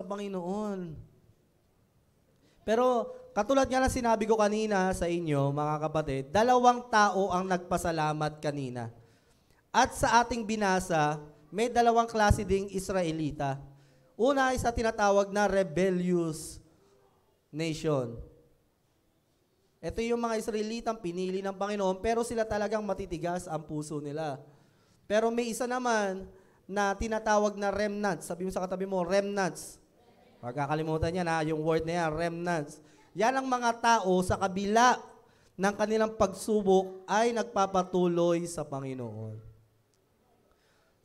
Panginoon. Pero katulad nga ng sinabi ko kanina sa inyo, mga kapatid, dalawang tao ang nagpasalamat kanina. At sa ating binasa, may dalawang klase ding Israelita. Una ay sa tinatawag na rebellious nation. Ito yung mga Israelitang pinili ng Panginoon, pero sila talagang matitigas ang puso nila. Pero may isa naman na tinatawag na remnants. Sabi mo sa katabi mo, remnants. Huwag kakalimutan niya na yung word na yan, remnants. Yan ang mga tao sa kabila ng kanilang pagsubok ay nagpapatuloy sa Panginoon.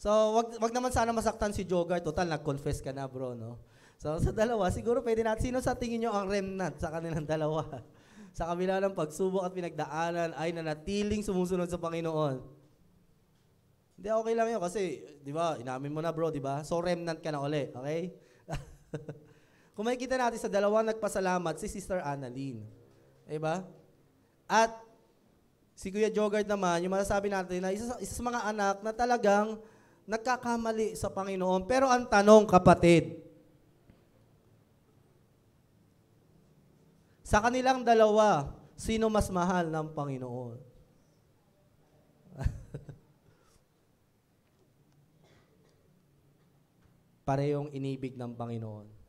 So, wag naman sana masaktan si Jogar. Total, nag-confess ka na, bro, no? So, sa dalawa, siguro pwede natin, sino sa tingin nyo ang remnant sa kanilang dalawa? Sa kabila ng pagsubok at pinagdaanan ay nanatiling sumusunod sa Panginoon. Hindi, okay lang yun kasi, di ba, inamin mo na, bro, di ba? So, remnant ka na uli, okay? Kung makikita natin sa dalawang nagpasalamat, si Sister Annalyn. Diba? At si Kuya Jogard naman, yung masasabi natin na isa sa mga anak na talagang nagkakamali sa Panginoon. Pero ang tanong, kapatid, sa kanilang dalawa, sino mas mahal ng Panginoon? Parehong inibig ng Panginoon.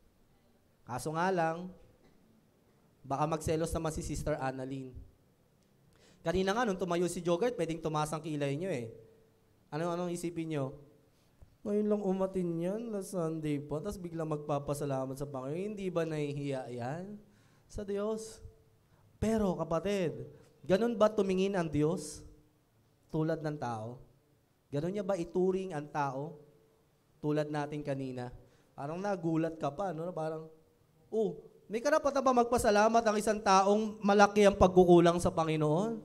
Kaso nga lang, baka magselos naman si Sister Annalyn. Kanina nga, nung tumayo si Jogart, pwedeng tumaas ang kilay nyo eh. Anong isipin nyo? Ngayon lang umatin yan, last Sunday pa, tapos biglang magpapasalamat sa Panginoon. Hindi ba nahihiya yan sa Diyos? Pero kapatid, ganun ba tumingin ang Diyos tulad ng tao? Ganun niya ba ituring ang tao tulad natin kanina? Parang nagulat ka pa, no? Parang, may karapatan ba magpasalamat ang isang taong malaki ang pagkukulang sa Panginoon?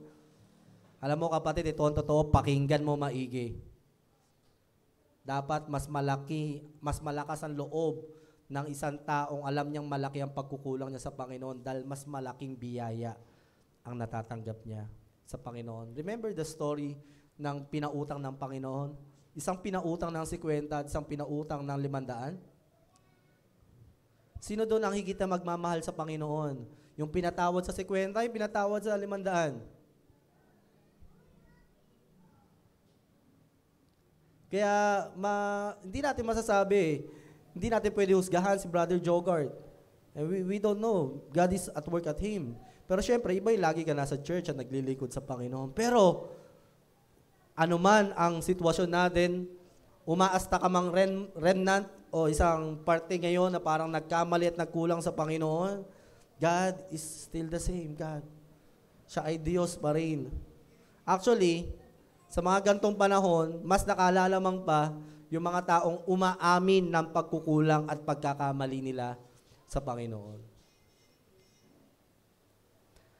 Alam mo kapatid, ito ang totoo, pakinggan mo maigi. Dapat mas malakas ang loob ng isang taong alam niyang malaki ang pagkukulang niya sa Panginoon dahil mas malaking biyaya ang natatanggap niya sa Panginoon. Remember the story ng pinautang ng Panginoon? Isang pinautang ng 50 at isang pinautang ng 500? Sino doon ang higit na magmamahal sa Panginoon? Yung pinatawad sa 50, yung pinatawad sa 500. Kaya hindi natin masasabi, hindi natin pwede husgahan si Brother Jogart. And we don't know. God is at work at him. Pero syempre, iba yung lagi ka nasa church at naglilikod sa Panginoon. Pero, anuman ang sitwasyon natin, umaasta ka mang remnant o isang parte ngayon na parang nagkamali at nagkulang sa Panginoon, God is still the same, God. Siya ay Diyos pa rin. Actually, sa mga gantong panahon, mas nakalalamang pa yung mga taong umaamin ng pagkukulang at pagkakamali nila sa Panginoon.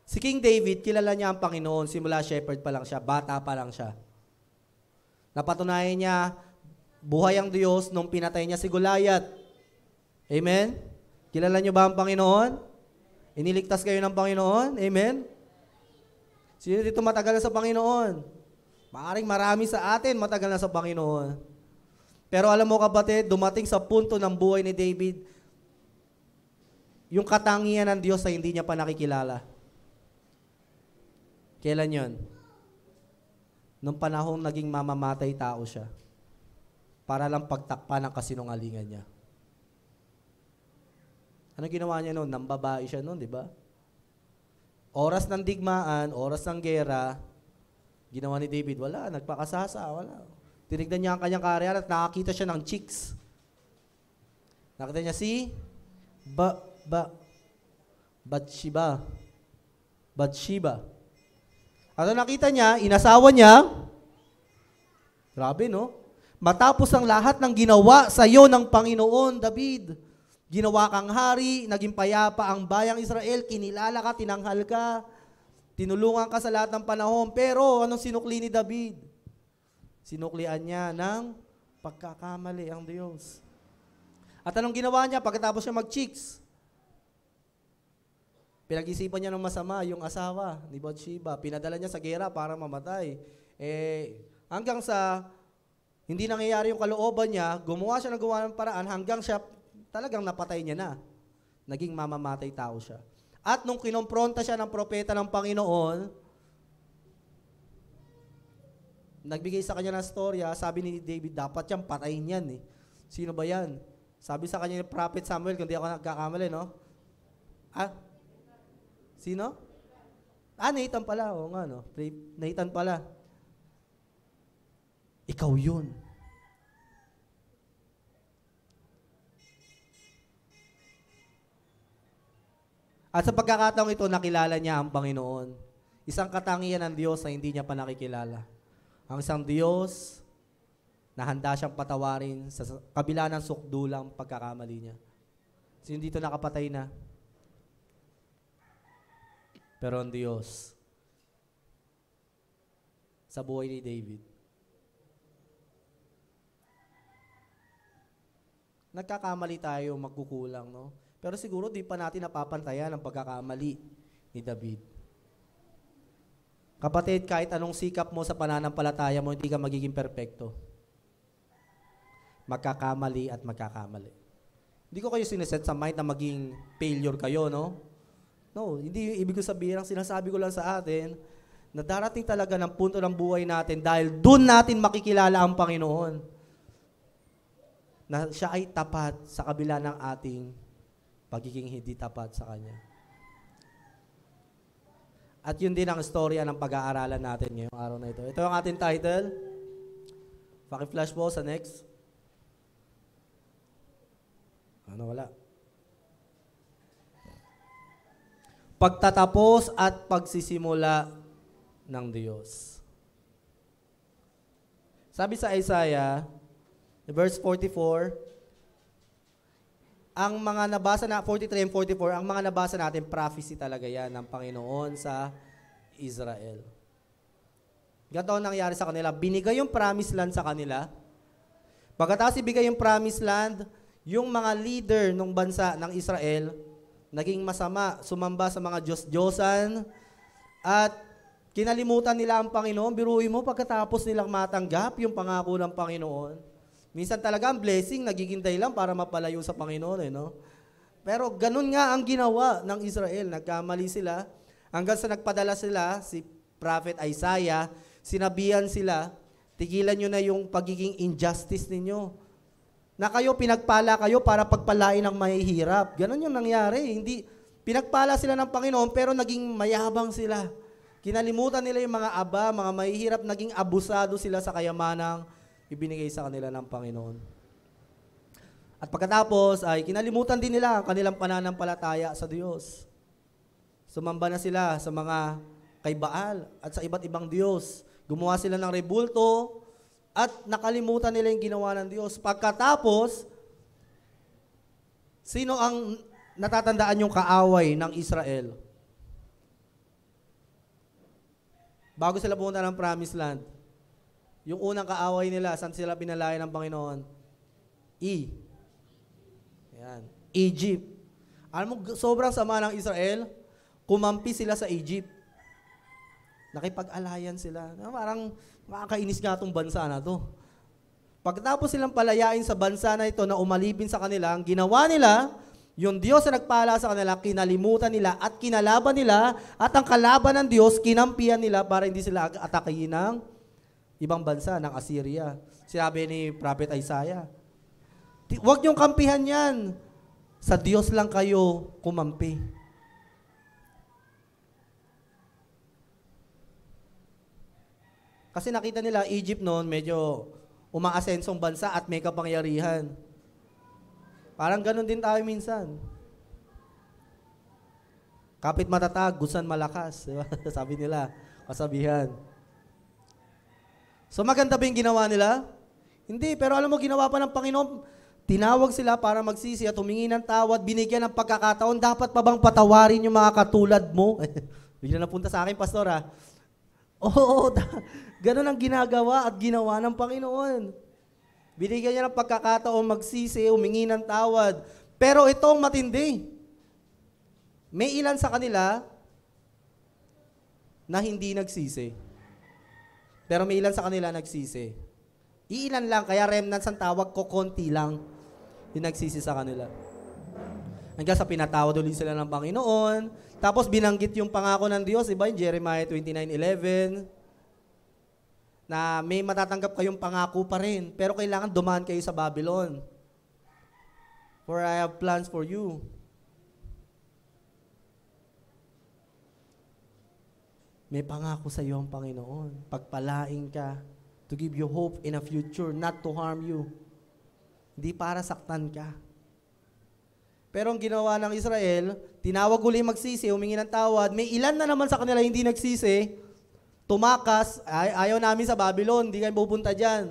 Si King David, kilala niya ang Panginoon, simula shepherd pa lang siya, bata pa lang siya. Napatunayan niya, buhay ang Diyos nung pinatay niya si Goliath. Amen? Kilala niyo ba ang Panginoon? Iniligtas kayo ng Panginoon? Amen? Sino dito matagal na sa Panginoon? Maaring marami sa atin matagal na sa Panginoon. Pero alam mo kapatid, dumating sa punto ng buhay ni David, yung katangian ng Diyos ay hindi niya pa nakikilala. Kailan yon? Nung panahong naging mamamatay tao siya. Para lang pagtakpan ng kasinungalingan niya. Ano ginawa niya noon? Nambabae siya noon, di ba? Oras ng digmaan, oras ng gera, ginawa ni David, wala, nagpakasasa, wala. Tinignan niya ang kanyang karera at nakakita siya ng chicks. Nakita niya si Bathsheba. At nakita niya, inasawa niya, grabe no? Matapos ang lahat ng ginawa sa iyo ng Panginoon, David, ginawa kang hari, naging payapa ang bayang Israel, kinilala ka, tinanghal ka, tinulungan ka sa lahat ng panahon. Pero anong sinukli ni David? Sinuklian niya ng pagkakamali ang Diyos. At anong ginawa niya pagkatapos siya mag-chicks? Pinag-isipan niya ng masama yung asawa ni Bathsheba. Pinadala niya sa gera para mamatay. Hanggang sa hindi nangyayari yung kalooban niya, gumawa siya ng gawa ng paraan hanggang siya talagang napatay niya na. Naging mamamatay tao siya. At nung kinompronta siya ng propeta ng Panginoon, nagbigay sa kanya ng storya, sabi ni David, dapat yan, patayin yan eh. Sino ba yan? Sabi sa kanya ni Prophet Samuel, kung di ako nagkakamali, no? Sino? Nathan pala. Oo nga, no? Nathan pala. Ikaw yun. At sa pagkakataong ito, nakilala niya ang Panginoon. Isang katangian ng Diyos na hindi niya pa nakikilala. Ang isang Diyos na handa siyang patawarin sa kabila ng sukdulang pagkakamali niya. Sino dito nakapatay na? Pero ang Diyos, sa buhay ni David, nagkakamali tayo, magkukulang, no? Pero siguro di pa natin napapantayan ang pagkakamali ni David. Kapatid, kahit anong sikap mo sa pananampalataya mo, hindi ka magiging perpekto. Magkakamali at magkakamali. Hindi ko kayo sineset sa mind na maging failure kayo, no? No, hindi ibig ko sabihin, ang sinasabi ko lang sa atin, na darating talaga ng punto ng buhay natin dahil doon natin makikilala ang Panginoon. Na siya ay tapat sa kabila ng ating pagiging hindi tapat sa Kanya. At yun din ang istorya ng pag-aaralan natin ngayong araw na ito. Ito ang ating title. Paki-flash po sa next. Wala. Pagtatapos at pagsisimula ng Diyos. Sabi sa Isaiah, verse 44, ang mga nabasa na 43 and 44, ang mga nabasa natin, prophecy talaga yan ng Panginoon sa Israel. Ganito ang nangyari sa kanila. Binigay yung promised land sa kanila. Pagkatapos ibigay yung promised land, yung mga leader ng bansa ng Israel, naging masama, sumamba sa mga Diyos-Diyosan, at kinalimutan nila ang Panginoon. Biruin mo, pagkatapos nilang matanggap yung pangako ng Panginoon, minsan talaga ang blessing nagiging dahilan para mapalayo sa Panginoon, no? Pero ganun nga ang ginawa ng Israel. Nagkamali sila hanggang sa nagpadala sila, si Prophet Isaiah, sinabihan sila, tigilan nyo na yung pagiging injustice ninyo. Na kayo, pinagpala kayo para pagpalain ang mahihirap. Ganun yung nangyari. Hindi, pinagpala sila ng Panginoon pero naging mayabang sila. Kinalimutan nila yung mga aba, mga mahihirap, naging abusado sila sa kayamanang ibinigay sa kanila ng Panginoon. At pagkatapos ay kinalimutan din nila ang kanilang pananampalataya sa Diyos. Sumamba na sila sa mga kay Baal at sa iba't ibang Diyos. Gumawa sila ng rebulto at nakalimutan nila yung ginawa ng Diyos. Pagkatapos, sino ang natatandaan yung kaaway ng Israel? Bago sila pumunta ng Promised Land, yung unang kaaway nila, saan sila pinalayan ng Panginoon? Ayan. Egypt. Alam mo, sobrang sama ng Israel, kumampi sila sa Egypt. Nakipag-alayan sila. Parang makakainis nga itong bansa na to. Pagkatapos silang palayain sa bansa na ito na umalipin sa kanila, ang ginawa nila, yung Diyos na nagpala sa kanila, kinalimutan nila at kinalaban nila, at ang kalaban ng Diyos, kinampihan nila para hindi sila atakihin ng ibang bansa, ng Assyria. Sinabi ni Prophet Isaiah, huwag niyong kampihan yan. Sa Diyos lang kayo kumampi. Kasi nakita nila, Egypt noon, medyo umaasensong bansa at may kapangyarihan. Parang ganun din tayo minsan. Kapit matatag, gusan malakas. Diba? Sabi nila, kasabihan. So maganda ba yung ginawa nila? Hindi, pero alam mo, ginawa pa ng Panginoon, tinawag sila para magsisi at humingi ng tawad, binigyan ng pagkakataon, dapat pa bang patawarin yung mga katulad mo? Bigla napunta sa akin, pastor, ha? Oo, ganun ang ginagawa at ginawa ng Panginoon. Binigyan niya ng pagkakataon, magsisi, humingi ng tawad. Pero itong matindi, may ilan sa kanila na hindi nagsisi. Pero may ilan sa kanila nagsisi. Iilan lang, kaya remnants ang tawag ko, konti lang yung nagsisi sa kanila. Hanggang sa pinatawad ulit sila ng Panginoon. Tapos binanggit yung pangako ng Diyos, iba yung Jeremiah 29:11, na may matatanggap kayong pangako pa rin, pero kailangan dumaan kayo sa Babylon. For I have plans for you. May pangako sa iyo ang Panginoon. Pagpalain ka, to give you hope in a future, not to harm you. Hindi para saktan ka. Pero ang ginawa ng Israel, tinawag uli magsisi, humingi ng tawad. May ilan na naman sa kanila hindi nagsisi, tumakas, ayaw namin sa Babylon, hindi kayo pupunta dyan.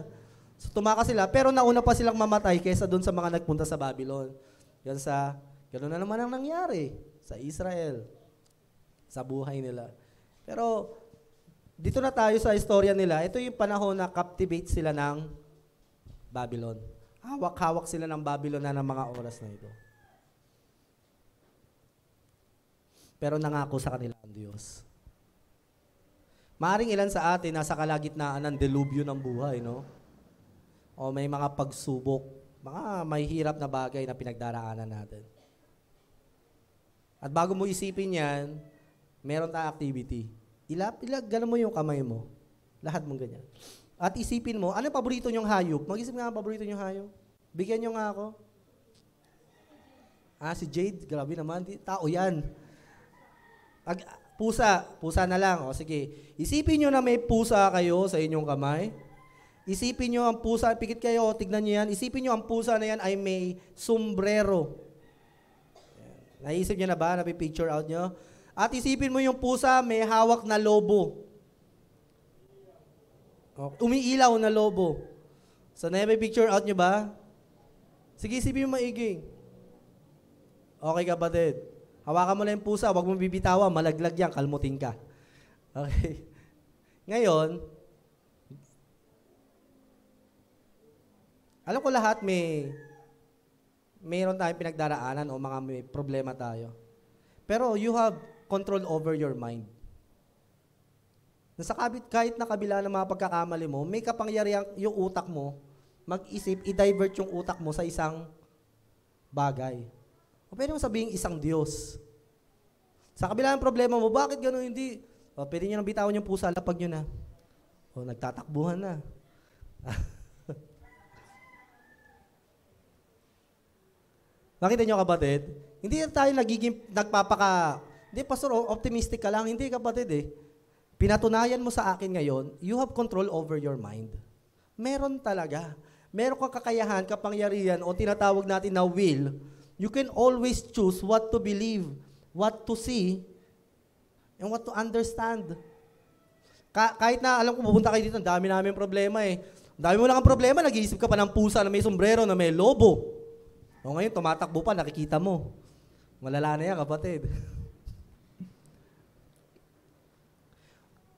So tumakas sila, pero nauna pa silang mamatay kaysa doon sa mga nagpunta sa Babylon. Ganoon na naman ang nangyari sa Israel, sa buhay nila. Pero dito na tayo sa istorya nila. Ito yung panahon na captivate sila ng Babylon. Hawak-hawak sila ng Babylon na ng mga oras na ito. Pero nangako sa kanila ang Diyos. Maaring ilan sa atin nasa kalagitnaan ng delubyo ng buhay, no? O may mga pagsubok, mga may hirap na bagay na pinagdaraanan natin. At bago mo isipin yan, meron tayong activity. Gano'n mo yung kamay mo. Lahat mong ganyan. At isipin mo, ano yung paborito niyong hayop? Mag-isip nga ang paborito niyong hayop. Bigyan niyo nga ako. Si Jade, grabe naman. Tao yan. Pusa na lang. O sige, isipin niyo na may pusa kayo sa inyong kamay. Isipin niyo ang pusa, pikit kayo, tignan niyo yan. Isipin niyo ang pusa na yan ay may sombrero. Naisip niyo na ba? Napi-picture out niyo? At isipin mo yung pusa may hawak na lobo. Umiilaw na lobo. So, na-picture out nyo ba? Sige, isipin mo maiging. Okay, kapatid. Hawakan mo lang yung pusa, huwag mo bibitawan, malaglag yan, kalmutin ka. Okay. Ngayon, alam ko lahat mayroon tayong pinagdaraanan o mga may problema tayo. Pero you have control over your mind. Kahit na kabila ng mga pagkakamali mo, may kapangyarihan yung utak mo, mag-isip, i-divert yung utak mo sa isang bagay. O pwede mo sabihin isang Diyos. Sa kabila ng problema mo, bakit gano'n hindi? O pwede nyo nang bitawan yung pusa, lapag nyo na. O nagtatakbuhan na. Nakita nyo, kapatid? Hindi tayo hindi, pastor, optimistic ka lang. Hindi, kapatid eh. Pinatunayan mo sa akin ngayon, you have control over your mind. Meron talaga. Meron kang kakayahan, kapangyarihan, o tinatawag natin na will. You can always choose what to believe, what to see, and what to understand. Kahit na, alam ko, pupunta kayo dito, ang dami namin problema eh. Ang dami mo lang ang problema, nag-iisip ka pa ng pusa na may sombrero, na may lobo. O ngayon, tumatakbo pa, nakikita mo. Malala na yan, kapatid.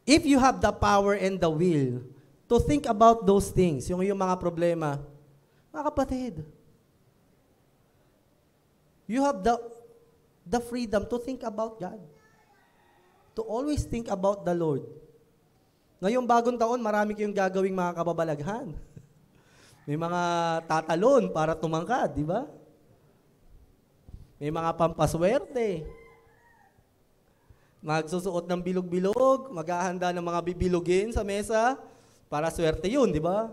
If you have the power and the will to think about those things, yung mga problema, mga kapatid, you have the freedom to think about God. To always think about the Lord. Ngayong bagong taon, marami kayong gagawing mga kababalaghan. May mga tatalon para tumangkad, di ba? May mga pampaswerte. Magsusuot ng bilog-bilog, maghahanda ng mga bibilogin sa mesa para swerte yun, di ba?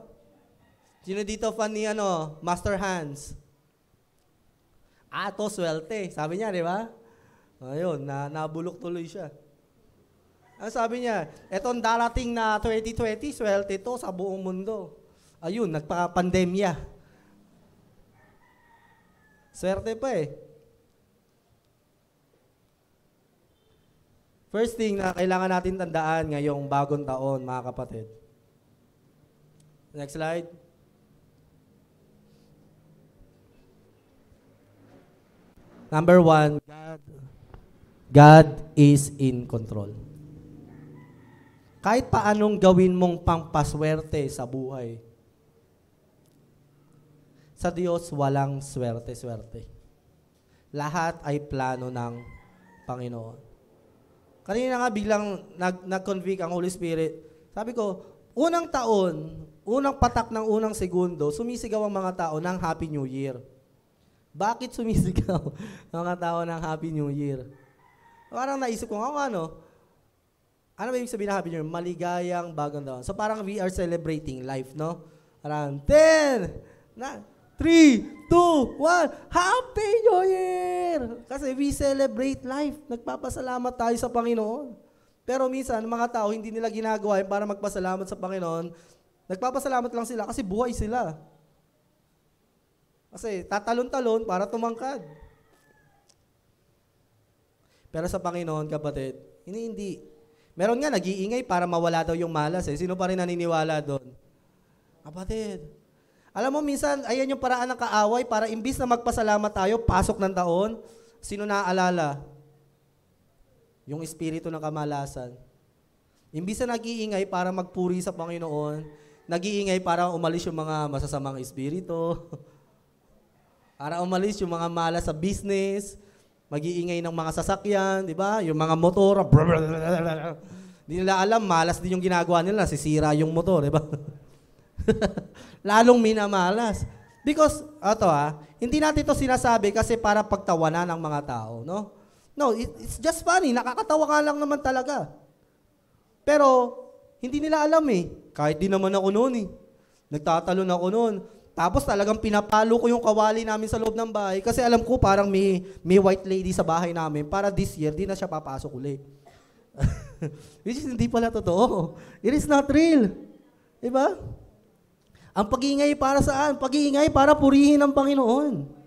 Sino dito fan ni Master Hans? To swerte. Sabi niya, di ba? Ayun, nabulok tuloy siya. Ang sabi niya, etong darating na 2020, swerte to sa buong mundo. Ayun, nagpa-pandemya. Swerte pa eh. First thing na kailangan natin tandaan ngayong bagong taon, mga kapatid. Next slide. Number 1, God is in control. Kahit paanong gawin mong pampaswerte sa buhay, sa Diyos walang swerte-swerte. Lahat ay plano ng Panginoon. Kanina nga biglang nag-convict ang Holy Spirit. Sabi ko, unang taon, unang patak ng unang segundo, sumisigaw ang mga tao ng Happy New Year. Bakit sumisigaw ang mga tao ng Happy New Year? Parang naisip ko nga, ano ba ibig sabihin ng Happy New Year? Maligayang bagong taon. So parang we are celebrating life, no? Parang 10, 3, 2, 1, Happy New Year! Kasi we celebrate life. Nagpapasalamat tayo sa Panginoon. Pero minsan, mga tao, hindi nila ginagawa yun para magpasalamat sa Panginoon. Nagpapasalamat lang sila kasi buhay sila. Kasi tatalon-talon para tumangkad. Pero sa Panginoon, kapatid, hindi. Meron nga, nag-iingay para mawala daw yung malas. Sino pa rin naniniwala doon? Kapatid, alam mo, minsan, ayan yung paraan ng kaaway para imbis na magpasalamat tayo, pasok ng taon, sino naaalala? Yung espiritu ng kamalasan. Imbis na nag-iingay para magpuri sa Panginoon, nag-iingay para umalis yung mga masasamang espiritu, para umalis yung mga malas sa business, mag-iingay ng mga sasakyan, di ba? Yung mga motor, hindi nila alam, malas din yung ginagawa nila, sisira yung motor, di ba? Lalong minamalas. Because, hindi natin ito sinasabi kasi para pagtawanan ng mga tao, no? No, it's just funny, nakakatawa ka lang naman talaga. Pero, hindi nila alam eh. Kahit di naman ako noon eh. Nagtatalon ako noon. Tapos talagang pinapalo ko yung kawali namin sa loob ng bahay kasi alam ko parang may white lady sa bahay namin para this year, di na siya papasok uli. Which is hindi pala totoo. It is not real. Diba? Ang pag-iingay para saan? Pag-iingay para purihin ang Panginoon.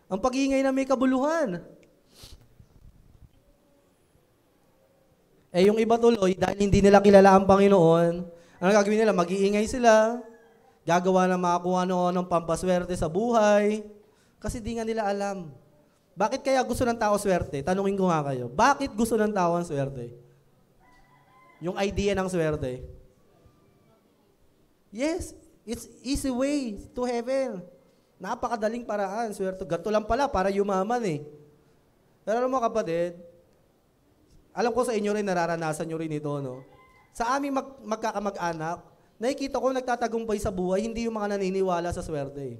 Ang pag-iingay na may kabuluhan. Yung iba tuloy, dahil hindi nila kilala ang Panginoon, ano gagawin nila? Mag-iingay sila, gagawa ng mga kung ano-anong pampaswerte sa buhay, kasi di nga nila alam. Bakit kaya gusto ng tao swerte? Tanungin ko nga kayo. Bakit gusto ng tao ang swerte? Yung idea ng swerte. Yes, it's easy way to heaven. Napakadaling paraan, swerte. Ganito lang pala, para yumaman eh. Pero alam mo kapatid, alam ko sa inyo rin, nararanasan nyo rin ito, no? Sa aming magkakamag-anak, nakikita ko nagtatagumpay sa buhay, hindi yung mga naniniwala sa swerte.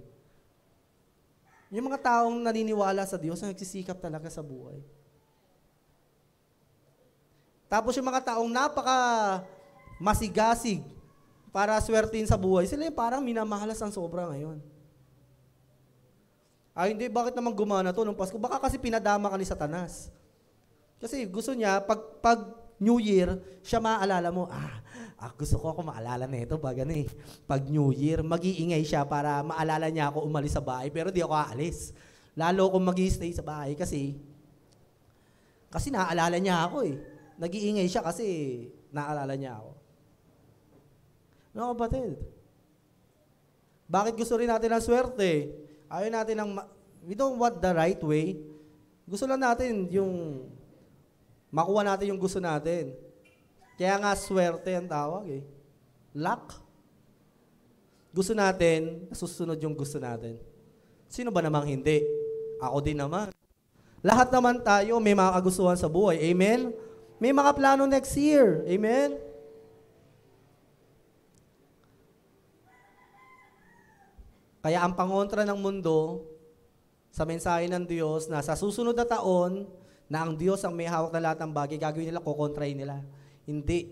Yung mga taong naniniwala sa Diyos, nagsisikap talaga sa buhay. Tapos yung mga taong masigasig para swertein sa buhay, sila yung parang minamahalas ang sobra ngayon. Hindi, bakit naman gumana to nung Pasko? Baka kasi pinadama ka ni Satanas. Kasi gusto niya, pag New Year, siya maaalala mo, gusto ko maalala na ito pag pag New Year, mag-iingay siya para maalala niya ako umalis sa bahay, pero di ako aalis. Lalo akong mag-i-stay sa bahay kasi naaalala niya ako eh. Nag-iingay siya kasi naaalala niya ako. No, kapatid? Bakit gusto rin natin ng swerte? Ayaw natin we don't want the right way. Gusto lang natin yung makuha natin yung gusto natin. Kaya nga swerte ang tawag eh. Luck. Gusto natin, nasusunod yung gusto natin. Sino ba namang hindi? Ako din naman. Lahat naman tayo may mga kagustuhan sa buhay. Amen? May mga plano next year. Amen? Kaya ang pangontra ng mundo sa mensahe ng Diyos na sa susunod na taon, na ang Diyos ang may hawak na lahat ng bagay, gagawin nila, kukontrahin nila. Hindi.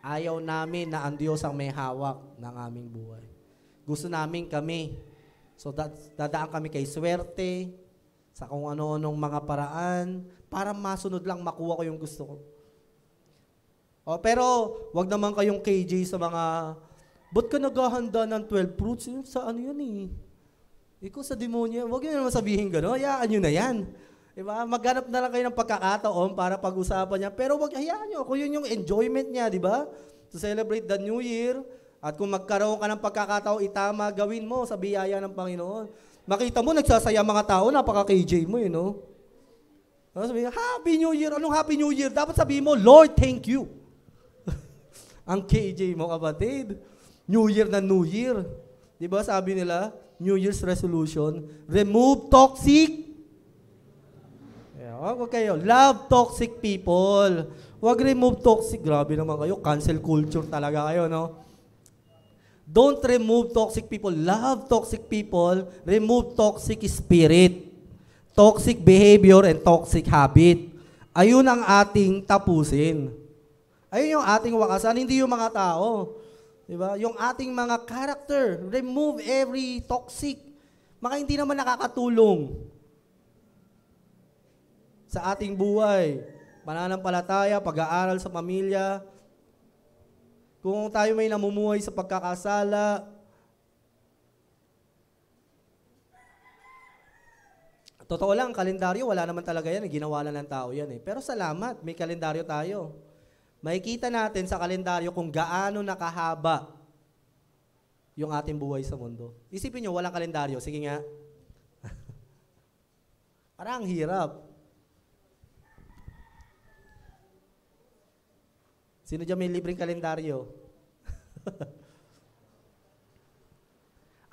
Ayaw namin na ang Diyos ang may hawak ng aming buhay. Gusto namin kami. So, dadaan kami kay swerte, sa kung ano-anong mga paraan, para masunod lang, makuha ko yung gusto ko. Pero, wag naman kayong KJ sa mga, ba't ka naghahanda ng 12 fruits? Sa ano yan eh? Ikaw sa demonyo, huwag nyo naman sabihin gano'n, hayaan nyo na yan. Diba? Maghanap na lang kayo ng pagkakataon para pag-usapan niya. Pero wag hayaan nyo, kung yun yung enjoyment niya, di ba? To celebrate the New Year, at kung magkaroon ka ng pagkakataon, itama, gawin mo sa biyaya ng Panginoon. Makita mo, nagsasaya mga tao, napaka-KJ mo, no? Sabihin, Happy New Year! Anong Happy New Year? Dapat sabihin mo, Lord, thank you. Ang KJ mo, kapatid. New Year na New Year. Di ba sabi nila, New Year's resolution, remove toxic. Huwag kayo, love toxic people. Huwag remove toxic. Grabe naman kayo, cancel culture talaga kayo, no? Don't remove toxic people. Love toxic people. Remove toxic spirit. Toxic behavior and toxic habit. Ayun ang ating tapusin. Ayun yung ating wakasan, hindi yung mga tao. Diba? Yung ating mga character. Remove every toxic. Mga hindi naman nakakatulong sa ating buhay. Pananampalataya, pag-aaral sa pamilya. Kung tayo may namumuhay sa pagkakasala, totoo lang, kalendaryo, wala naman talaga yan. Ginawa lang ng tao yan eh. Pero salamat, may kalendaryo tayo. Makikita natin sa kalendaryo kung gaano nakahaba yung ating buhay sa mundo. Isipin nyo, walang kalendaryo. Sige nga. Parang hirap. Sino dyan may libreng kalendaryo?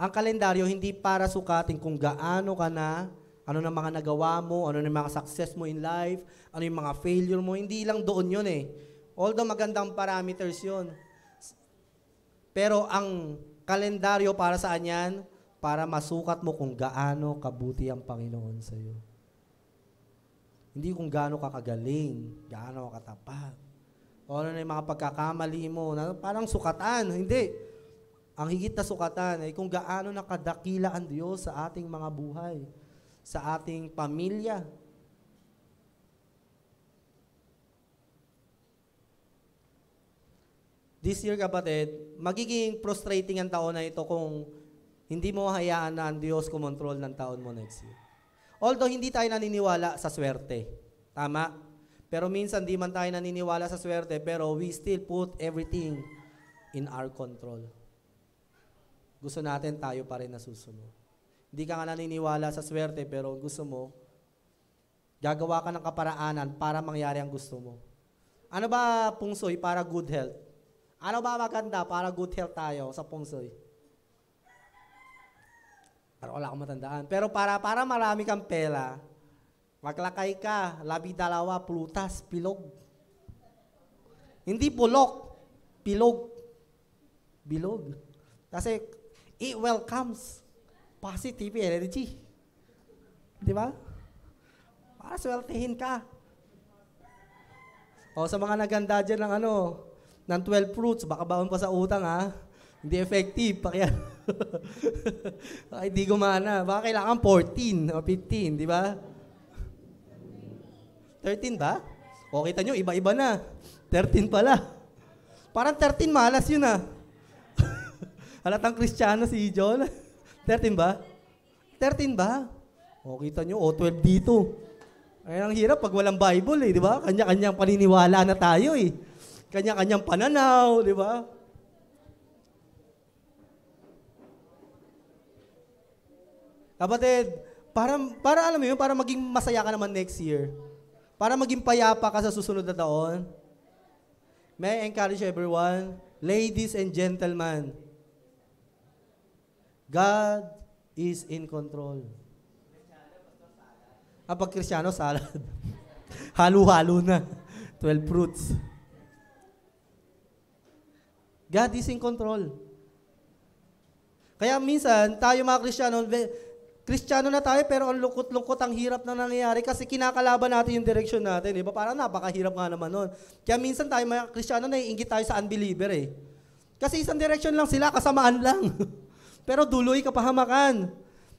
Ang kalendaryo hindi para sukatin kung gaano ka na, ano na mga nagawa mo, ano na mga success mo in life, ano yung mga failure mo. Hindi lang doon yun eh. Although magandang parameters yun. Pero ang kalendaryo para saan yan? Para masukat mo kung gaano kabuti ang Panginoon sa iyo. Hindi kung gaano ka kagaling, gaano ka katapat. O ano na yung mga pagkakamali mo, na parang sukatan. Hindi. Ang higit na sukatan ay kung gaano nakadakila ang Diyos sa ating mga buhay, sa ating pamilya. This year, kapatid, magiging frustrating ang taon na ito kung hindi mo hayaan na ang Diyos kumontrol ng taon mo next year. Although hindi tayo naniniwala sa swerte. Tama? Pero minsan di man tayo naniniwala sa swerte, pero we still put everything in our control. Gusto natin tayo pa rin nasusunod. Hindi ka nga naniniwala sa swerte, pero gusto mo, gagawa ka ng kaparaanan para mangyari ang gusto mo. Ano ba pungsoy para good health? Ano ba maganda para good health tayo sa pungsoy? Para wala akong matandaan. Pero para marami kang pera, maglakay ka, labi-dalawa, prutas, pilog. Hindi pulok, pilog. Bilog. Kasi it welcomes positive energy. Di ba? Para swertehin ka. O sa mga naganda dyan ng 12 fruits, baka baon pa sa utang ha. Hindi effective. Kaya hindi gumana. Baka kailangan 14 o 15, di ba? 13 ba? O kita nyo, iba-iba na. 13 pala. Parang 13 malas yun ah. Halatang Kristiyano si John. 13 ba? 13 ba? O kita nyo, 12 dito. Ay, ang hirap pag walang Bible eh, di ba? Kanya-kanyang paniniwala na tayo eh. Kanya-kanyang pananaw, di ba? Kapatid, para alam mo yun, para maging masaya ka naman next year. Para maging payapa ka sa susunod na taon, may I encourage everyone, ladies and gentlemen, God is in control. Pag Kristiyano, salad. Halo-halo na. 12 fruits. God is in control. Kaya minsan, tayo mga Kristiyano na tayo, pero ang lungkot-lungkot, ang hirap na nangyayari kasi kinakalaban natin yung direction natin. Diba? Parang napakahirap nga naman nun. Kaya minsan tayo mga Kristiyano, naiingit tayo sa unbeliever eh. Kasi isang direction lang sila, kasamaan lang. Pero duloy kapahamakan.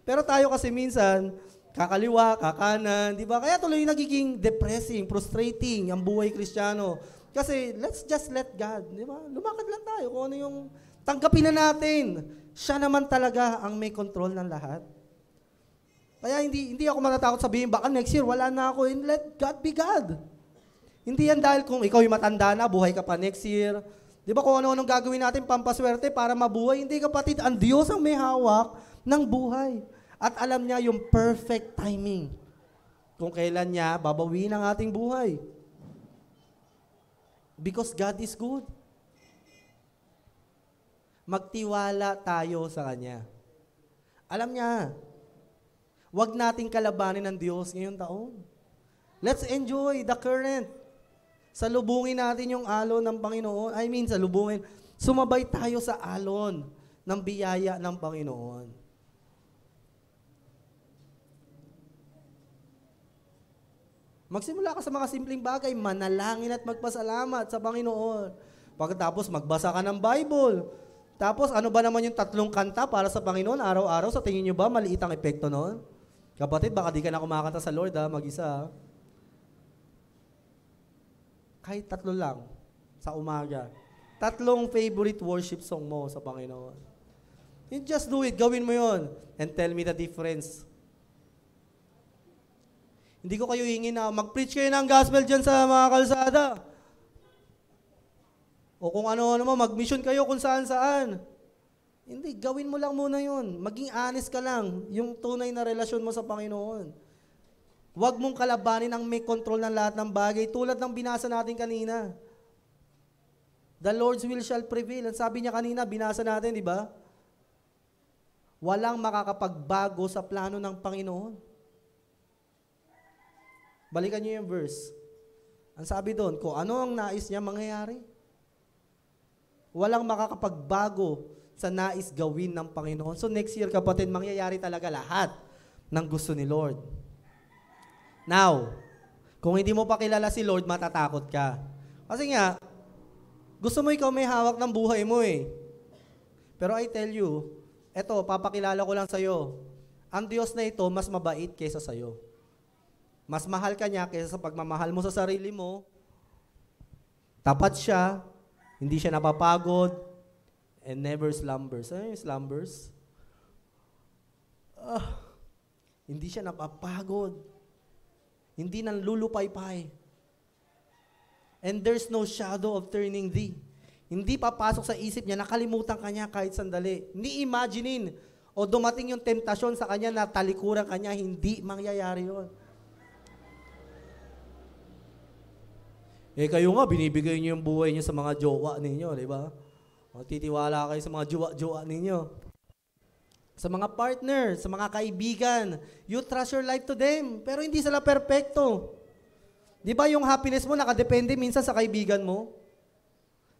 Pero tayo kasi minsan, kakaliwa, kakanan, di ba? Kaya tuloy nagiging depressing, frustrating ang buhay Kristiyano. Kasi let's just let God, di ba? Lumakad lang tayo kung ano yung tanggapin na natin. Siya naman talaga ang may control ng lahat. Kaya hindi ako matatakot sabihin, baka next year wala na ako, and let God be God. Hindi yan dahil kung ikaw yung matanda na, buhay ka pa next year. Di ba kung ano-anong gagawin natin, pampaswerte para mabuhay? Hindi, kapatid, ang Diyos ang may hawak ng buhay. At alam niya yung perfect timing kung kailan niya babawiin ang ating buhay. Because God is good. Magtiwala tayo sa Kanya. Alam niya, wag nating kalabanin ng Diyos ngayong taon. Let's enjoy the current. Salubungin natin yung alon ng Panginoon. Salubungin. Sumabay tayo sa alon ng biyaya ng Panginoon. Magsimula ka sa mga simpleng bagay, manalangin at magpasalamat sa Panginoon. Pagkatapos magbasa ka ng Bible. Tapos ano ba naman yung 3 kanta para sa Panginoon araw-araw? Sa tingin nyo ba maliit ang epekto noon? Kapatid, baka di ka na kumakanta sa Lord mag-isa. Kahit 3 lang sa umaga. 3 favorite worship song mo sa Panginoon. You just do it, gawin mo yon, and tell me the difference. Hindi ko kayo hingin na mag-preach kayo ng gospel dyan sa mga kalsada. O kung ano-ano mo, mag-mission kayo kung saan-saan. Hindi, gawin mo lang muna yun. Maging honest ka lang, yung tunay na relasyon mo sa Panginoon. Huwag mong kalabanin ang may control ng lahat ng bagay, tulad ng binasa natin kanina. The Lord's will shall prevail. Ang sabi niya kanina, binasa natin, di ba? Walang makakapagbago sa plano ng Panginoon. Balikan niyo yung verse. Ang sabi doon, kung ano ang nais niya, mangyayari. Walang makakapagbago sa nais gawin ng Panginoon. So next year, kapatid, mangyayari talaga lahat ng gusto ni Lord. Now, kung hindi mo pa kilala si Lord, matatakot ka. Kasi nga, gusto mo ikaw may hawak ng buhay mo eh. Pero I tell you, eto, papakilala ko lang sa'yo. Ang Diyos na ito, mas mabait kaysa sa'yo. Mas mahal ka niya kaysa sa pagmamahal mo sa sarili mo. Tapat siya, hindi siya napapagod, and never slumbers. Ano yung slumbers? Hindi siya napapagod. Hindi nang lulupay-pay. And there's no shadow of turning thee. Hindi papasok sa isip niya, nakalimutan ka niya kahit sandali. Hindi imaginein o dumating yung temptasyon sa kanya na talikuran ka niya, hindi mangyayari yun. Kayo nga, binibigay niyo yung buhay niyo sa mga jowa ninyo, di ba? Titiwala kayo sa mga jowa ninyo. Sa mga partner, sa mga kaibigan, you trust your life to them, pero hindi sila perfecto. Di ba yung happiness mo nakadepende minsan sa kaibigan mo?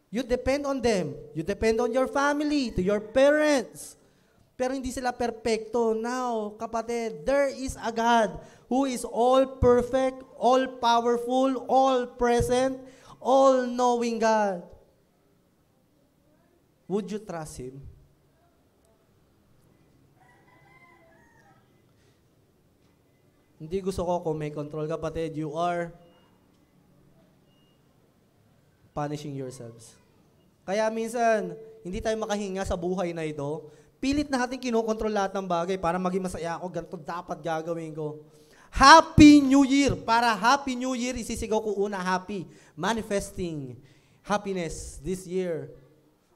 You depend on them. You depend on your family, to your parents. Pero hindi sila perfecto. Now, kapatid, there is a God who is all perfect, all powerful, all present, all knowing God. Would you trust Him? Hindi gusto ko kung may control, kapatid, you are punishing yourselves. Kaya minsan, hindi tayo makahinga sa buhay na ito. Pilit na natin kinokontrol lahat ng bagay para maging masaya ako, ganito dapat gagawin ko. Happy New Year! Para Happy New Year, isisigaw ko una, happy. Manifesting happiness this year.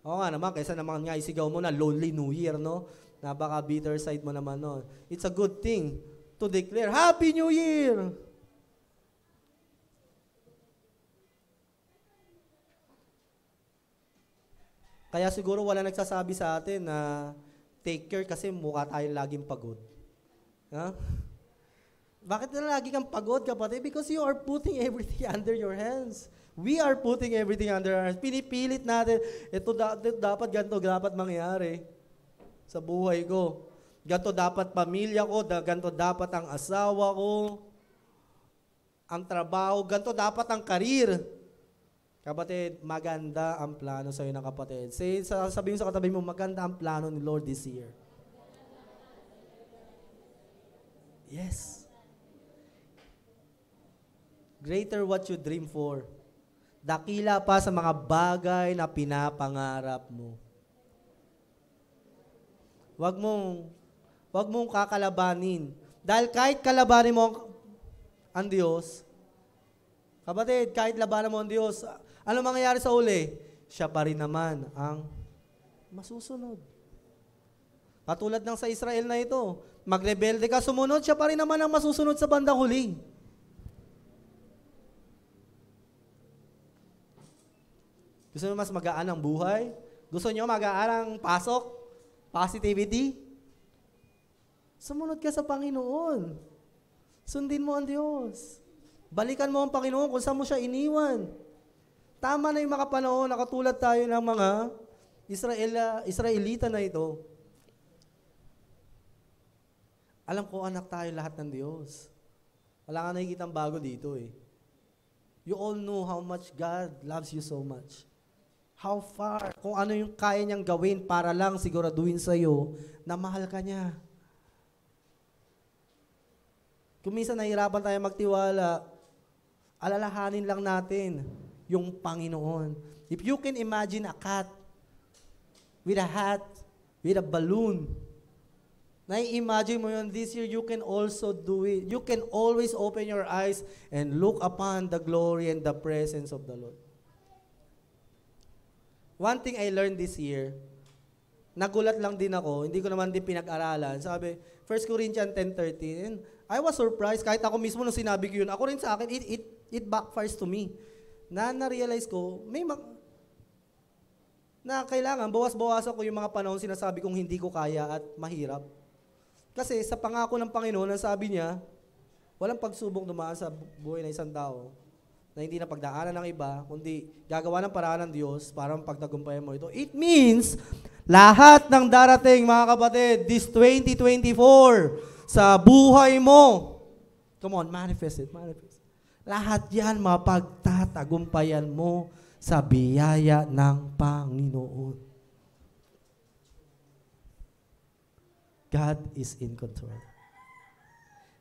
Oo nga naman, kaysa naman nga isigaw mo na Lonely New Year, no? Napaka bitter side mo naman, no? It's a good thing to declare, Happy New Year! Kaya siguro wala nagsasabi sa atin na take care kasi mukha tayo laging pagod. Ha? Bakit na lagi kang pagod, kapatid? Because you are putting everything under your hands. We are putting everything under our hands. Pinipilit natin, ito dapat ganito, dapat mangyari sa buhay ko. Ganito dapat pamilya ko, ganito dapat ang asawa ko, ang trabaho, ganito dapat ang karir. Kapatid, maganda ang plano sa'yo ng kapatid. Sabihin sa katabi mo, maganda ang plano ni Lord this year. Yes. Greater what you dream for. Dakila pa sa mga bagay na pinapangarap mo. Huwag mong kakalabanin. Dahil kahit kalabanin mo ang Diyos, kapatid, kahit labanan mo ang Diyos, ano mangyayari sa uli? Siya pa rin naman ang masusunod. Katulad ng sa Israel na ito, magrebelde ka, sumunod, siya pa rin naman ang masusunod sa bandang huli. Gusto nyo mas magaan ang buhay? Gusto nyo magaan ang pasok? Positivity? Sumunod ka sa Panginoon. Sundin mo ang Diyos. Balikan mo ang Panginoon kung saan mo siya iniwan. Tama na yung mga panahon na katulad tayo ng mga Israelita na ito. Alam ko, anak tayo lahat ng Diyos. Wala ka nakikitang bago dito eh. You all know how much God loves you so much. How far, kung ano yung kaya niyang gawin para lang siguraduhin sa'yo na mahal ka niya. Kung minsan nahihirapan tayo magtiwala, alalahanin lang natin yung Panginoon. If you can imagine a cat with a hat, with a balloon, nai-imagine mo yun, this year you can also do it. You can always open your eyes and look upon the glory and the presence of the Lord. One thing I learned this year, nagulat lang din ako, hindi ko naman din pinag-aralan. Sabi, 1 Corinthians 10:13, I was surprised, kahit ako mismo nung sinabi ko yun, ako rin sa akin, it backfires to me. Na-realize ko, na kailangan, bawas-bawasan ko yung mga panahon sinasabi kong hindi ko kaya at mahirap. Kasi sa pangako ng Panginoon, ang sabi niya, walang pagsubok dumaan sa buhay ng isang tao na hindi na pagdaanan ng iba, kundi gagawa ng paraan ng Diyos para mapagtagumpayan mo ito. It means, lahat ng darating, mga kapatid, this 2024, sa buhay mo, come on, manifest it, manifest. Lahat yan mapagtatagumpayan mo sa biyaya ng Panginoon. God is in control.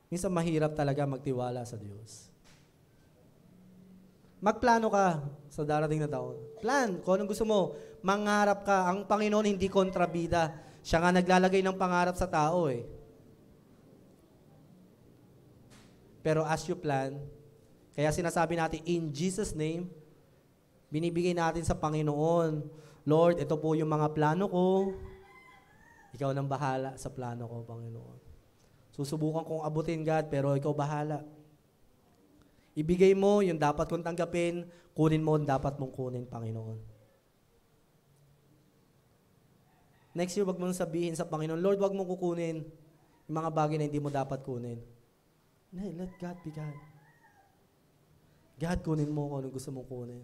Minsan mahirap talaga magtiwala sa Diyos. Magplano ka sa darating na taon. Plan, kung anong gusto mo, mangarap ka. Ang Panginoon hindi kontrabida. Siya nga naglalagay ng pangarap sa tao eh. Pero as you plan, kaya sinasabi natin, in Jesus' name, binibigay natin sa Panginoon, Lord, ito po yung mga plano ko. Ikaw nang bahala sa plano ko, Panginoon. Susubukan kong abutin, God, pero ikaw bahala. Ibigay mo yung dapat kong tanggapin, kunin mo yung dapat mong kunin, Panginoon. Next year, wag mong sabihin sa Panginoon, Lord, wag mong kukunin yung mga bagay na hindi mo dapat kunin. Let God be God. God, kunin mo kung anong gusto mong kunin.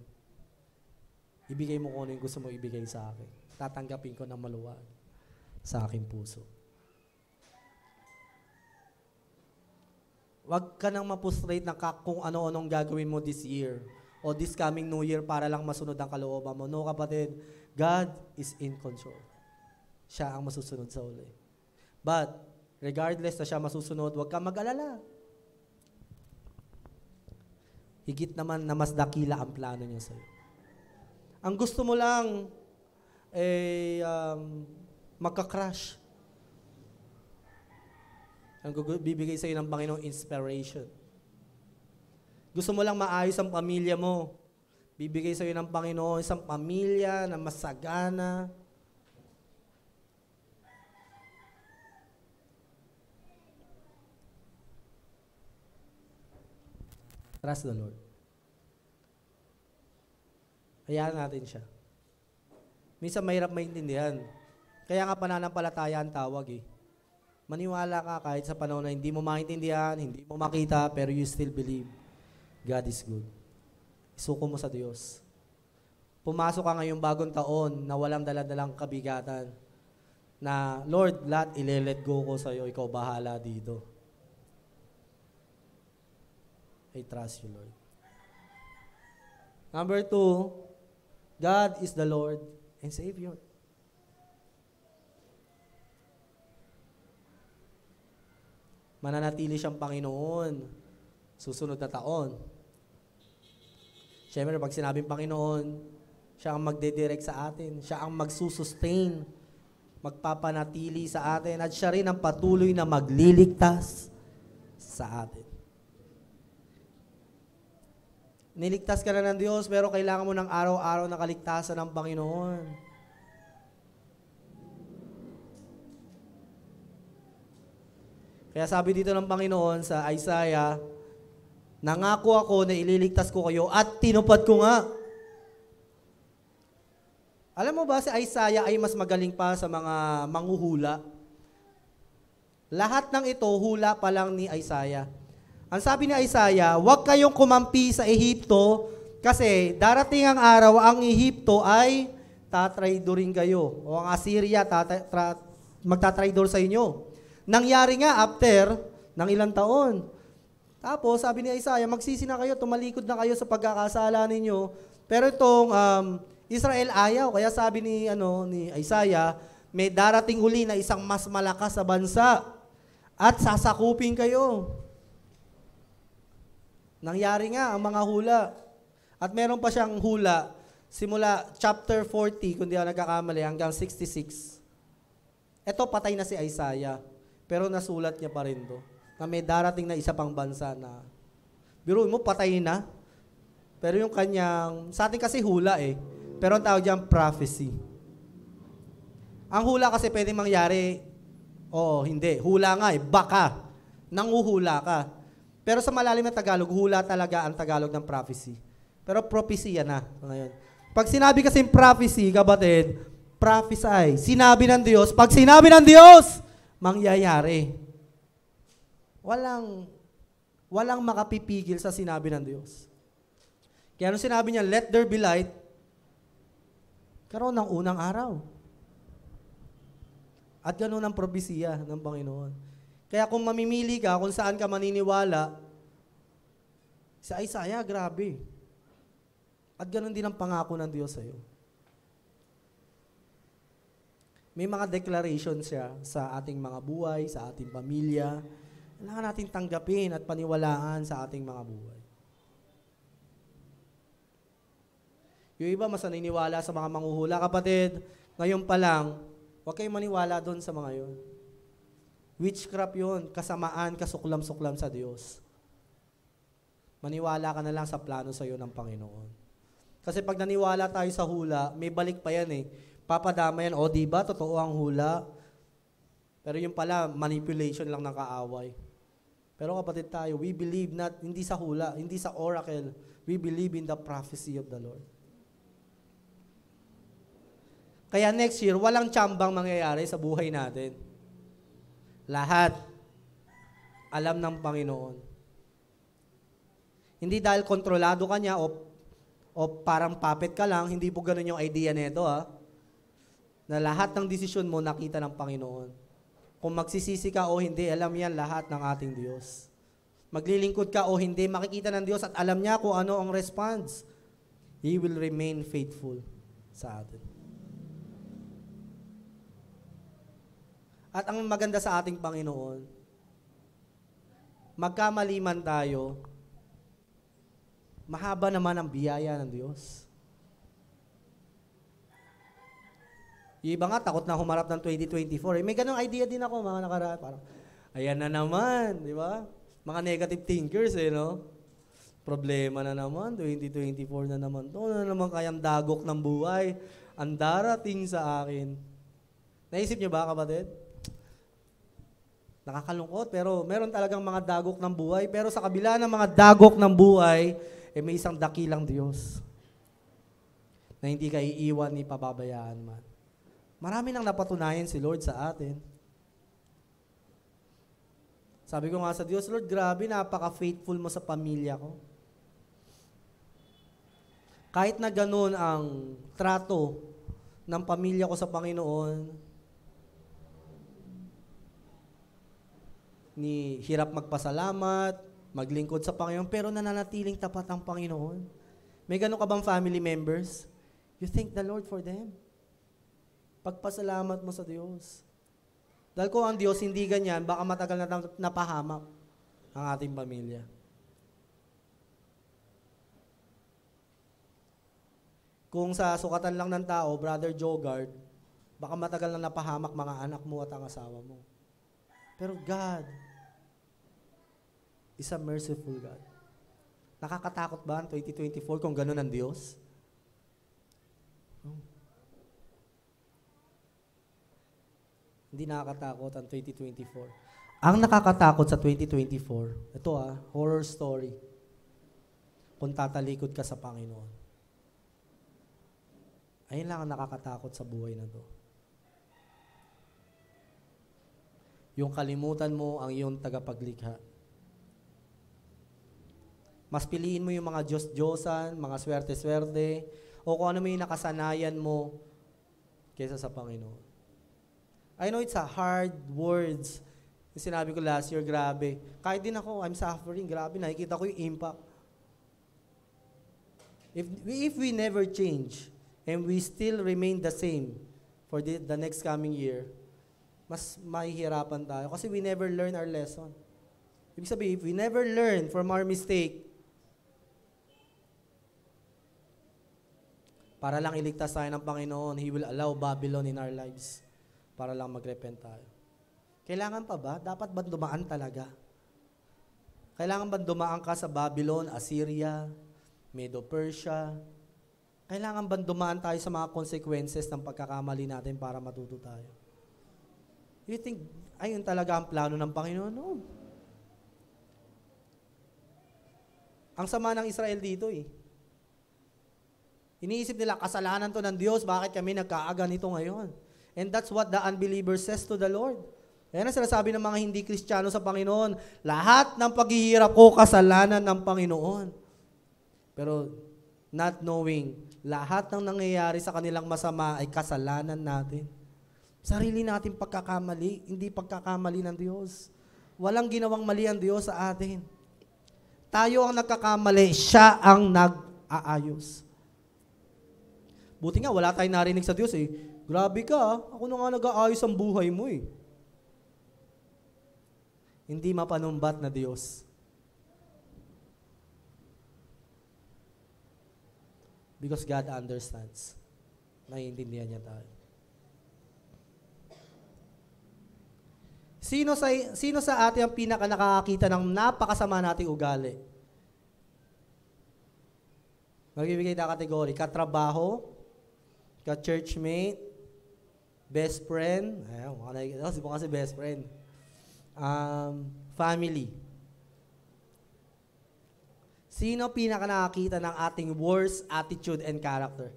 Ibigay mo kung ano yung gusto mong ibigay sa akin. Tatanggapin ko ng maluwag sa aking puso. Huwag ka nang mapustrate ng kung ano-anong gagawin mo this year o this coming New Year para lang masunod ang kalooban mo. No, kapatid, God is in control. Siya ang masusunod sa uli. But, regardless na siya masusunod, huwag kang mag-alala. Higit naman na mas dakila ang plano niya sa'yo. Ang gusto mo lang, magka-crash. Ang bibigay sa'yo ng Panginoong inspiration. Gusto mo lang maayos ang pamilya mo. Bibigay sa'yo ng Panginoon isang pamilya na masagana. Trust the Lord. Hayaan natin siya. Minsan mahirap maintindihan. Kaya nga pananampalataya ang tawag eh. Maniwala ka kahit sa panahon na hindi mo maintindihan, hindi mo makita, pero you still believe God is good. Isuko mo sa Diyos. Pumasok ka ngayong bagong taon na walang daladalang kabigatan. Na, Lord, lahat ile-let go ko sa'yo, ikaw bahala dito. I trust you, Lord. Number 2, God is the Lord and Savior. Mananatili siyang Panginoon susunod na taon. Siyempre, pag sinabing Panginoon, siya ang magdedirect sa atin. Siya ang magsusustain, magpapanatili sa atin, at siya rin ang patuloy na magliligtas sa atin. Niligtas ka na ng Diyos, pero kailangan mo ng araw-araw na kaligtasan ng Panginoon. Kaya sabi dito ng Panginoon sa Isaiah, nangako ako na ililigtas ko kayo at tinupad ko nga. Alam mo ba si Isaiah ay mas magaling pa sa mga manghuhula? Lahat ng ito, hula pa lang ni Isaiah. Ang sabi ni Isaiah, huwag kayong kumampi sa Ehipto kasi darating ang araw ang Ehipto ay tatraidorin kayo. O ang Assyria, magtatraidor sa inyo. Nangyari nga after ng ilang taon. Tapos, sabi ni Isaiah, magsisi na kayo, tumalikod na kayo sa pagkakasala ninyo. Pero itong Israel ayaw. Kaya sabi ni Isaiah, may darating uli na isang mas malakas sa bansa at sasakupin kayo. Nangyari nga ang mga hula. At meron pa siyang hula simula chapter 40, kung di ako nagkakamali, hanggang 66. Ito, patay na si Isaiah. Pero nasulat niya pa rin to. Na may darating na isa pang bansa na, biro mo, patay na. Pero yung kanyang, sa atin kasi hula eh. Pero ang tawag dyan, prophecy. Ang hula kasi pwedeng mangyari, hindi. Hula nga eh, baka. Nanguhula ka. Pero sa malalim na Tagalog, hula talaga ang Tagalog ng prophecy. Pero prophecy yan na. Ngayon. Pag sinabi kasing prophecy, kapatid, prophesy. Sinabi ng Diyos. Pag sinabi ng Diyos, mangyayari. Walang makapipigil sa sinabi ng Diyos. Kaya nung sinabi niya, let there be light, karoon ng unang araw. At ganoon ang propesiya ng Panginoon. Kaya kung mamimili ka, kung saan ka maniniwala, sa Isaiah, grabe. At ganoon din ang pangako ng Diyos sa iyo. May mga declaration siya sa ating mga buhay, sa ating pamilya. Kailangan natin tanggapin at paniwalaan sa ating mga buhay. Yung iba mas naniniwala sa mga manghuhula. Kapatid, ngayon pa lang, huwag kayong maniwala doon sa mga yon. Witchcraft yun, kasamaan, kasuklam-suklam sa Diyos. Maniwala ka na lang sa plano sa iyo ng Panginoon. Kasi pag naniwala tayo sa hula, may balik pa yan eh. Papadama yan, diba, totoo ang hula. Pero yung pala, manipulation lang ng kaaway. Pero kapatid tayo, we believe hindi sa hula, hindi sa oracle. We believe in the prophecy of the Lord. Kaya next year, walang tsambang mangyayari sa buhay natin. Lahat, alam ng Panginoon. Hindi dahil kontrolado ka niya o parang puppet ka lang, hindi po ganun yung idea nito na lahat ng desisyon mo nakita ng Panginoon. Kung magsisisi ka o hindi, alam yan lahat ng ating Diyos. Maglilingkod ka o hindi, makikita ng Diyos at alam niya kung ano ang response. He will remain faithful sa atin. At ang maganda sa ating Panginoon, magkamali man tayo, mahaba naman ang biyaya ng Diyos. Yung iba nga, takot na humarap ng 2024. May ganong idea din ako, mga nakaraan. Parang, ayan na naman, di ba? Mga negative thinkers, no? Problema na naman, 2024 na naman. Ito na naman kayang dagok ng buhay. Ang darating sa akin. Naisip niyo ba, kapatid? Nakakalungkot, pero meron talagang mga dagok ng buhay. Pero sa kabila ng mga dagok ng buhay, may isang dakilang Diyos na hindi ka iiwan ni pababayaan man. Marami nang napatunayan si Lord sa atin. Sabi ko nga sa Diyos, Lord, grabe, napaka-faithful mo sa pamilya ko. Kahit na ganun ang trato ng pamilya ko sa Panginoon, ni hirap magpasalamat, maglingkod sa Panginoon, pero nananatiling tapat ang Panginoon. May ganun ka bang family members? You thank the Lord for them. Pagpasalamat mo sa Diyos. Dahil kung ang Diyos hindi ganyan, baka matagal na napahamak ang ating pamilya. Kung sa sukatan lang ng tao, Brother Jogard, baka matagal na napahamak mga anak mo at ang asawa mo. Pero God is a merciful God. Nakakatakot ba ang 2024 kung gano'n ang Diyos? Hindi nakakatakot ang 2024. Ang nakakatakot sa 2024, ito horror story. Kung tatalikod ka sa Panginoon. Ayun lang ang nakakatakot sa buhay na to. Yung kalimutan mo ang iyong tagapaglikha. Mas piliin mo yung mga Diyos-Diyosan, mga swerte-swerte, o kung ano may nakasanayan mo kaysa sa Panginoon. I know it's a hard words. Yung sinabi ko last year, grabe. Kahit din ako, I'm suffering, grabe, nakikita ko yung impact. If we never change, and we still remain the same for the next coming year, mas mahihirapan tayo kasi we never learn our lesson. Ibig sabihin, if we never learn from our mistake, para lang iligtas tayo ng Panginoon, He will allow Babylon in our lives para lang mag-repent tayo. Kailangan pa ba? Dapat ba dumaan talaga? Kailangan ba dumaan ka sa Babylon, Assyria, Medo-Persia? Kailangan ba dumaan tayo sa mga consequences ng pagkakamali natin para matuto tayo? You think, ayun talaga ang plano ng Panginoon? No. Ang sama ng Israel dito Iniisip nila, kasalanan to ng Diyos, bakit kami nagkaaga nito ngayon? And that's what the unbeliever says to the Lord. Ayan ang sinasabi ng mga hindi Kristiyano sa Panginoon, lahat ng paghihirap ko, kasalanan ng Panginoon. Pero not knowing, lahat ng nangyayari sa kanilang masama ay kasalanan natin. Sarili natin pagkakamali, hindi pagkakamali ng Diyos. Walang ginawang mali ang Diyos sa atin. Tayo ang nagkakamali, siya ang nag-aayos. Buti nga, wala tayong narinig sa Diyos Grabe ka, ako na nga nag-aayos ang buhay mo Hindi mapanumbat na Diyos. Because God understands. Naiintindihan niya tayo. Sino sa atin ang pinaka nakakakita ng napakasama nating ugali? Magbibigay na kategory. Katrabaho, ka-churchmate, best friend, si mo kasi best friend, family. Sino pinaka nakakita ng ating worst attitude and character?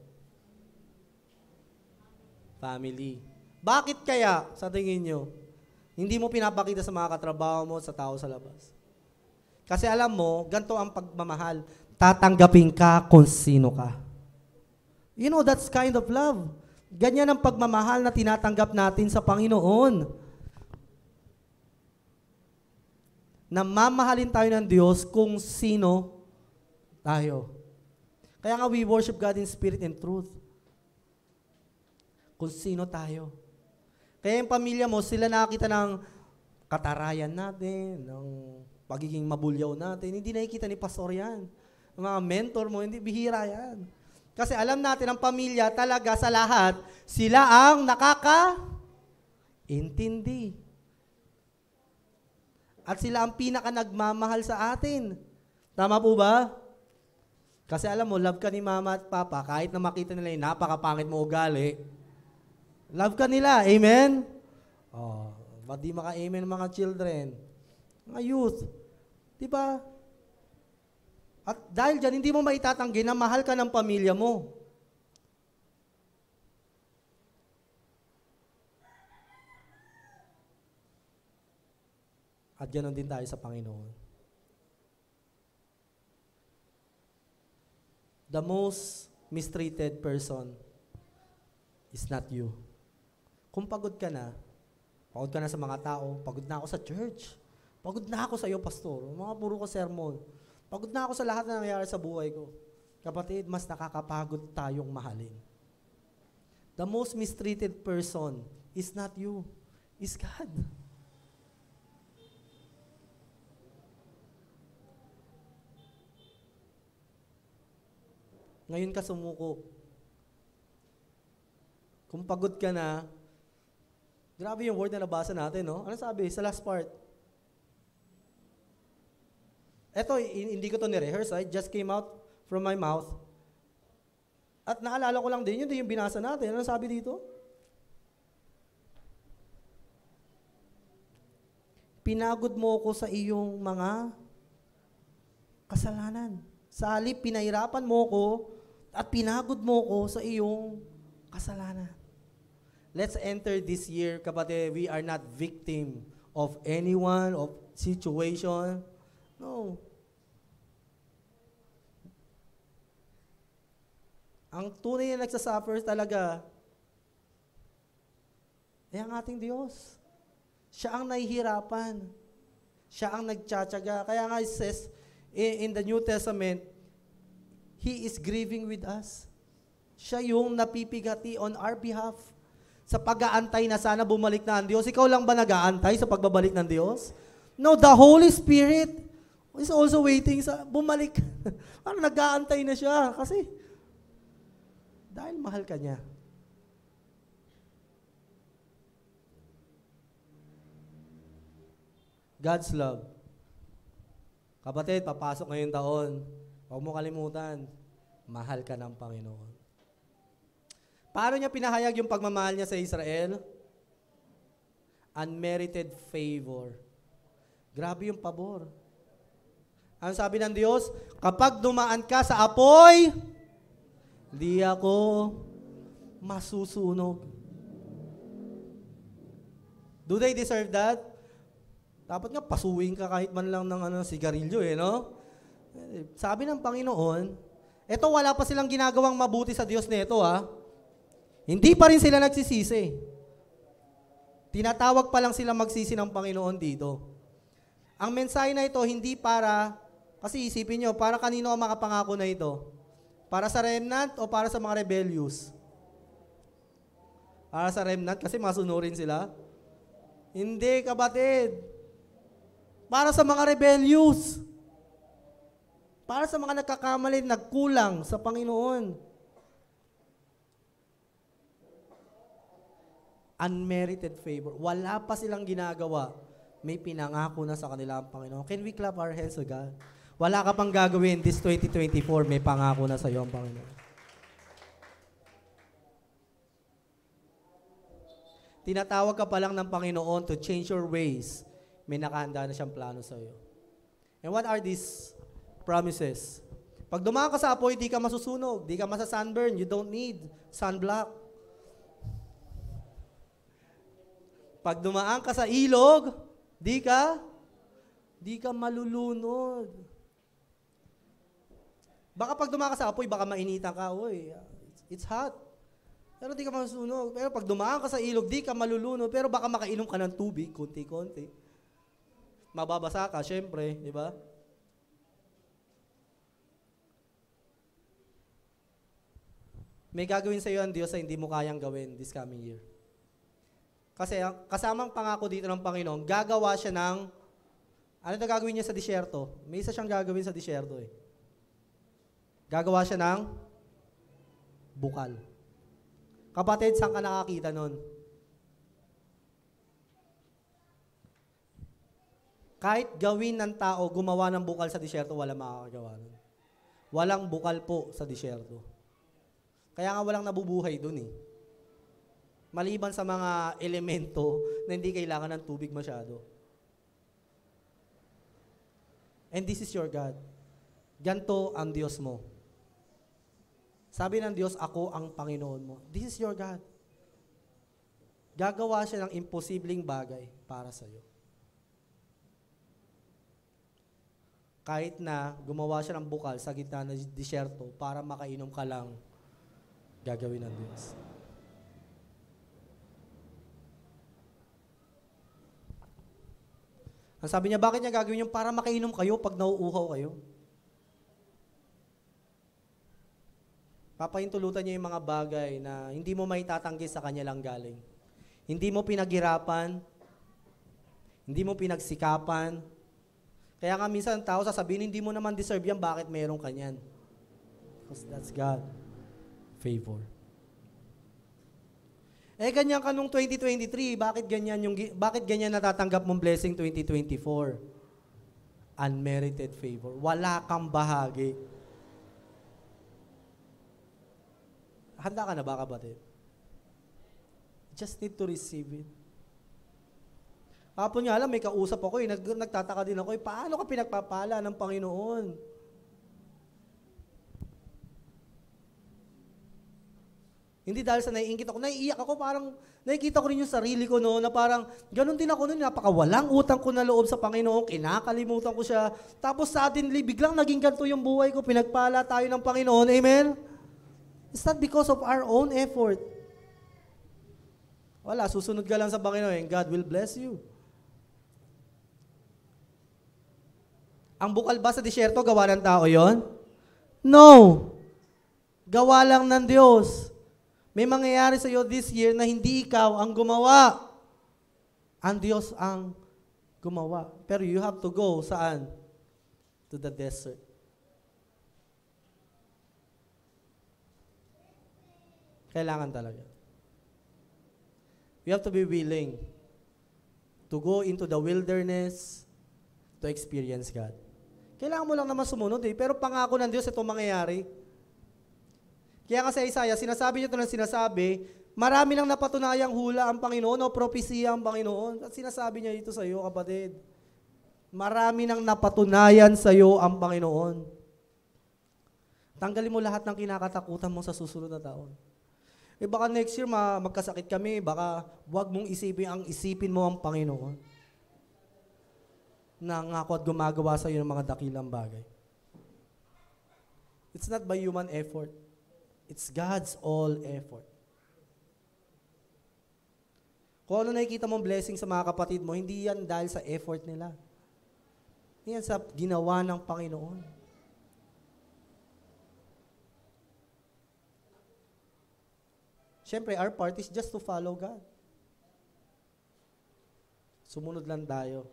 Family. Bakit kaya, sa tingin nyo, hindi mo pinapakita sa mga katrabaho mo, sa tao sa labas? Kasi alam mo, ganito ang pagmamahal. Tatanggapin ka kung sino ka. You know, that's kind of love. Ganyan ang pagmamahal na tinatanggap natin sa Panginoon. Na mamahalin tayo ng Diyos kung sino tayo. Kaya nga we worship God in spirit and truth. Kung sino tayo. Kaya yung pamilya mo, sila nakakita ng katarayan natin, ng pagiging mabulyaw natin. Hindi nakikita ni pastor yan. Ang mga mentor mo, hindi bihira yan. Kasi alam natin, ang pamilya talaga sa lahat, sila ang nakaka-intindi. At sila ang pinaka nagmamahal sa atin. Tama po ba? Kasi alam mo, love ka ni mama at papa, kahit na makita nila yung napakapangit mo ugali, love ka nila. Amen? Oh, ba't di maka-amen mga children? Mga youth. Diba? At dahil dyan, hindi mo maitatanggi na mahal ka ng pamilya mo. At ganoon din tayo sa Panginoon. The most mistreated person is not you. Kung pagod ka na sa mga tao, pagod na ako sa church, pagod na ako sa iyo, pastor, mga puro ko sermon, pagod na ako sa lahat na nangyayari sa buhay ko. Kapatid, mas nakakapagod tayong mahalin. The most mistreated person is not you, is God. Ngayon ka sumuko. Kung pagod ka na, grabe yung word na nabasa natin, no? Ano sabi sa last part? Eto, hindi ko to ni-rehearse, it just came out from my mouth. At naalala ko lang din, yun din yung binasa natin. Ano sabi dito? Pinagod mo ko sa iyong mga kasalanan. Sa halip, pinahirapan mo ko at pinagod mo ko sa iyong kasalanan. Let's enter this year, kapatid, we are not victim of anyone, of situation. No. Ang tunay na nagsasuffer talaga, ay ang ating Diyos. Siya ang nahihirapan. Siya ang nagtsatsaga. Kaya nga it says, in the New Testament, He is grieving with us. Siya yung napipigati on our behalf. Sa pag-aantay na sana bumalik na ang Diyos. Ikaw lang ba nag-aantay sa pagbabalik ng Diyos? No, the Holy Spirit is also waiting sa bumalik. Parang nag-aantay na siya. Kasi, dahil mahal ka niya. God's love. Kapatid, papasok ngayong taon. Huwag mo kalimutan, mahal ka ng Panginoon. Paano niya pinahayag yung pagmamahal niya sa Israel? Unmerited favor. Grabe yung pabor. Ano sabi ng Diyos? Kapag dumaan ka sa apoy, hindi ako masusunog. Do they deserve that? Dapat nga pasuwing ka kahit man lang ng sigarilyo no? Sabi ng Panginoon, eto wala pa silang ginagawang mabuti sa Diyos nito Hindi pa rin sila nagsisisi. Tinatawag pa lang sila magsisi ng Panginoon dito. Ang mensahe na ito hindi para, kasi isipin nyo, para kanino ang makapangako na ito? Para sa remnant o para sa mga rebellious? Para sa remnant kasi masunurin sila? Hindi, kapatid. Para sa mga rebellious. Para sa mga nagkakamali, nagkulang sa Panginoon. Unmerited favor. Wala pa silang ginagawa. May pinangako na sa kanila ang Panginoon. Can we clap our hands to God? Wala ka pang gagawin this 2024, may pangako na sa iyo ang Panginoon. Tinatawag ka pa lang ng Panginoon to change your ways. May nakahanda na siyang plano sa iyo. And what are these promises? Pag dumaan ka sa apoy, di ka masusunog, di ka masa-sunburn, you don't need sunblock. Pag dumaan ka sa ilog, di ka malulunod. Baka pag dumaan ka sa apoy, baka mainitan ka, it's hot. Pero di ka masusunog. Pero pag dumaan ka sa ilog, di ka malulunod. Pero baka makainom ka ng tubig, konti-konti. Mababasa ka, syempre, di ba? May gagawin sa iyo ang Diyos na hindi mo kayang gawin this coming year. Kasi kasamang pangako dito ng Panginoon, gagawa siya ng, ano na gagawin niya sa disyerto? May isa siyang gagawin sa disyerto Gagawa siya ng bukal. Kapatid, saan ka nakakita nun? Kahit gawin ng tao, gumawa ng bukal sa disyerto, walang makakagawa nun. Walang bukal po sa disyerto. Kaya nga walang nabubuhay dun Maliban sa mga elemento na hindi kailangan ng tubig masyado. And this is your God. Ganto ang Diyos mo. Sabi ng Diyos, ako ang Panginoon mo. This is your God. Gagawa siya ng imposibleng bagay para sa iyo. Kahit na gumawa siya ng bukal sa gitna ng disyerto para makainom ka lang, gagawin ng Diyos. Ang sabi niya, bakit niya gagawin yung para makainom kayo pag nauuhaw kayo? Papahintulutan niya yung mga bagay na hindi mo maitatanggi sa kanya lang galing. Hindi mo pinaghirapan, hindi mo pinagsikapan. Kaya nga minsan ang tao sasabihin, hindi mo naman deserve yan, bakit meron ka niyan? Because that's God. Favor. Ganyan ka nung 2023, bakit ganyan natatanggap mong blessing 2024? Unmerited favor. Wala kang bahagi. Handa ka na ba, kapatid? Just need to receive it. Kapon niya alam, may kausap ako nagtataka din ako, paano ka pinagpapala ng Panginoon? Hindi dahil sa naiingit ako, naiiyak ako, parang nakikita ko rin yung sarili ko na parang, ganun din ako noon, napakawalang utang ko na loob sa Panginoon, kinakalimutan ko siya, tapos suddenly, biglang naging ganito yung buhay ko, pinagpala tayo ng Panginoon, amen? It's not because of our own effort. Wala, susunod ka lang sa Panginoon and God will bless you. Ang bukal ba sa disyerto, gawa ng tao yon? No! Gawa lang ng Diyos. May mangyayari sa iyo this year na hindi ikaw ang gumawa. Ang Diyos ang gumawa. Pero you have to go, saan? To the desert. Kailangan talaga. You have to be willing to go into the wilderness to experience God. Kailangan mo lang naman sumunod pero pangako ng Diyos ito mangyayari. Kaya kasi Isaiah, sinasabi niya ito ng sinasabi, marami nang napatunayang hula ang Panginoon o propesiya ang Panginoon. At sinasabi niya dito sa iyo, kapatid, marami nang napatunayan sa iyo ang Panginoon. Tanggalin mo lahat ng kinakatakutan mo sa susunod na taon. Baka next year magkasakit kami, baka huwag mong isipin mo ang Panginoon. Nangako at gumagawa sa iyo ng mga dakilang bagay. It's not by human effort. It's God's all effort. Kung ano nakikita mong blessing sa mga kapatid mo, hindi yan dahil sa effort nila. Yan sa ginawa ng Panginoon. Siyempre, our part is just to follow God. Sumunod lang tayo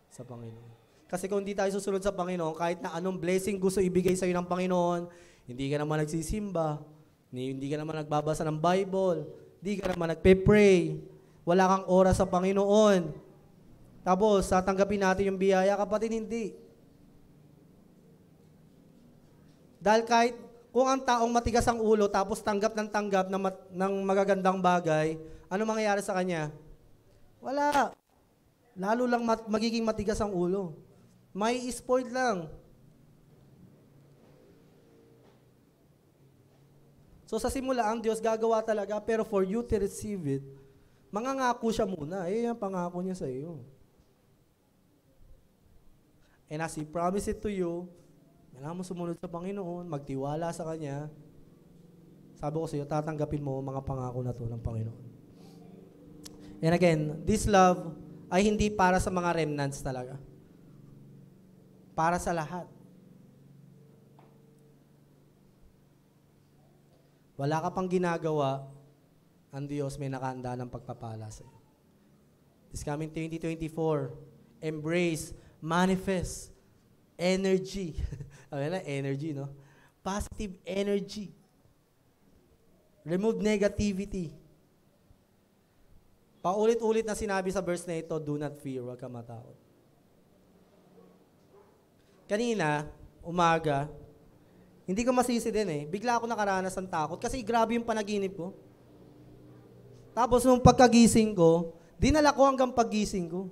sa Panginoon. Kasi kung hindi tayo susunod sa Panginoon, kahit na anong blessing gusto ibigay sa iyo ng Panginoon, hindi ka naman nagsisimba, hindi ka naman nagbabasa ng Bible, hindi ka naman nagpe-pray, wala kang oras sa Panginoon. Tapos, tatanggapin natin yung biyaya, kapatid, hindi. Dahil kahit kung ang taong matigas ang ulo tapos tanggap ng magagandang bagay, ano mangyayari sa kanya? Wala. Lalo lang magiging matigas ang ulo. May spoiled lang. So sa simula, ang Diyos gagawa talaga, pero for you to receive it, mangangako siya muna. Yung pangako niya sa iyo. And as He promised it to you, kailangan mo sumunod sa Panginoon, magtiwala sa Kanya. Sabi ko sa iyo, tatanggapin mo mga pangako na to ng Panginoon. And again, this love ay hindi para sa mga remnants talaga. Para sa lahat. Wala ka pang ginagawa, ang Diyos may nakahanda ng pagpapala sa iyo. This coming 2024, embrace, manifest, energy. Okay na, energy, no? Positive energy. Remove negativity. Paulit-ulit na sinabi sa verse na ito, do not fear, huwag ka matakot. Kanina, umaga, hindi ko masisi din bigla ako nakaranas ng takot kasi grabe yung panaginip ko. Tapos nung pagkagising ko, dinala ko hanggang paggising ko.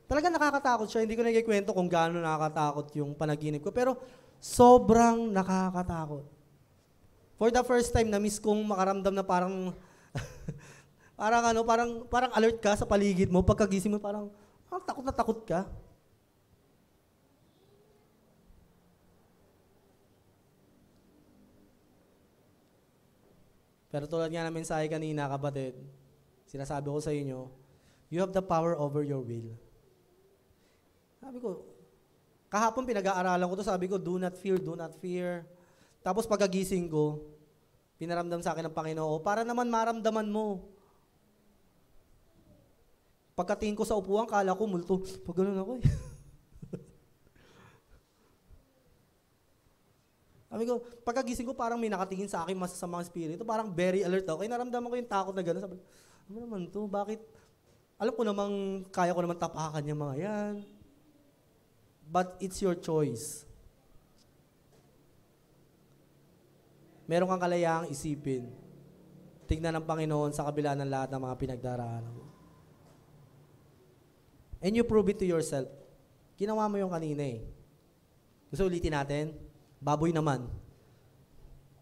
Talaga nakakatakot siya. Hindi ko nakikwento kung gaano nakakatakot yung panaginip ko. Pero sobrang nakakatakot. For the first time, na-miss kong makaramdam na parang parang alert ka sa paligid mo. Pagkagising mo, parang takot na takot ka. Pero tulad nga ng mensahe kanina, kapatid, sinasabi ko sa inyo, you have the power over your will. Sabi ko, kahapon pinag-aaralan ko to, sabi ko, do not fear, do not fear. Tapos pagkagising ko, pinaramdam sa akin ng Panginoon, para naman maramdaman mo. Pagkatingin ko sa upuan, kala ko multo. Pag ganun ako Sabi ko, pagkagising ko, parang may nakatingin sa akin masasamang spirito. Parang very alert ako. Kaya naramdaman ko yung takot na gano'n. Sabi ko, ano naman to? Bakit? Alam ko namang, kaya ko naman tapakan yung mga yan. But it's your choice. Meron kang kalayaang isipin. Tignan ng Panginoon sa kabila ng lahat ng mga pinagdaraanan mo. And you prove it to yourself. Ginawa mo yung kanina Gusto ulitin natin? Baboy naman.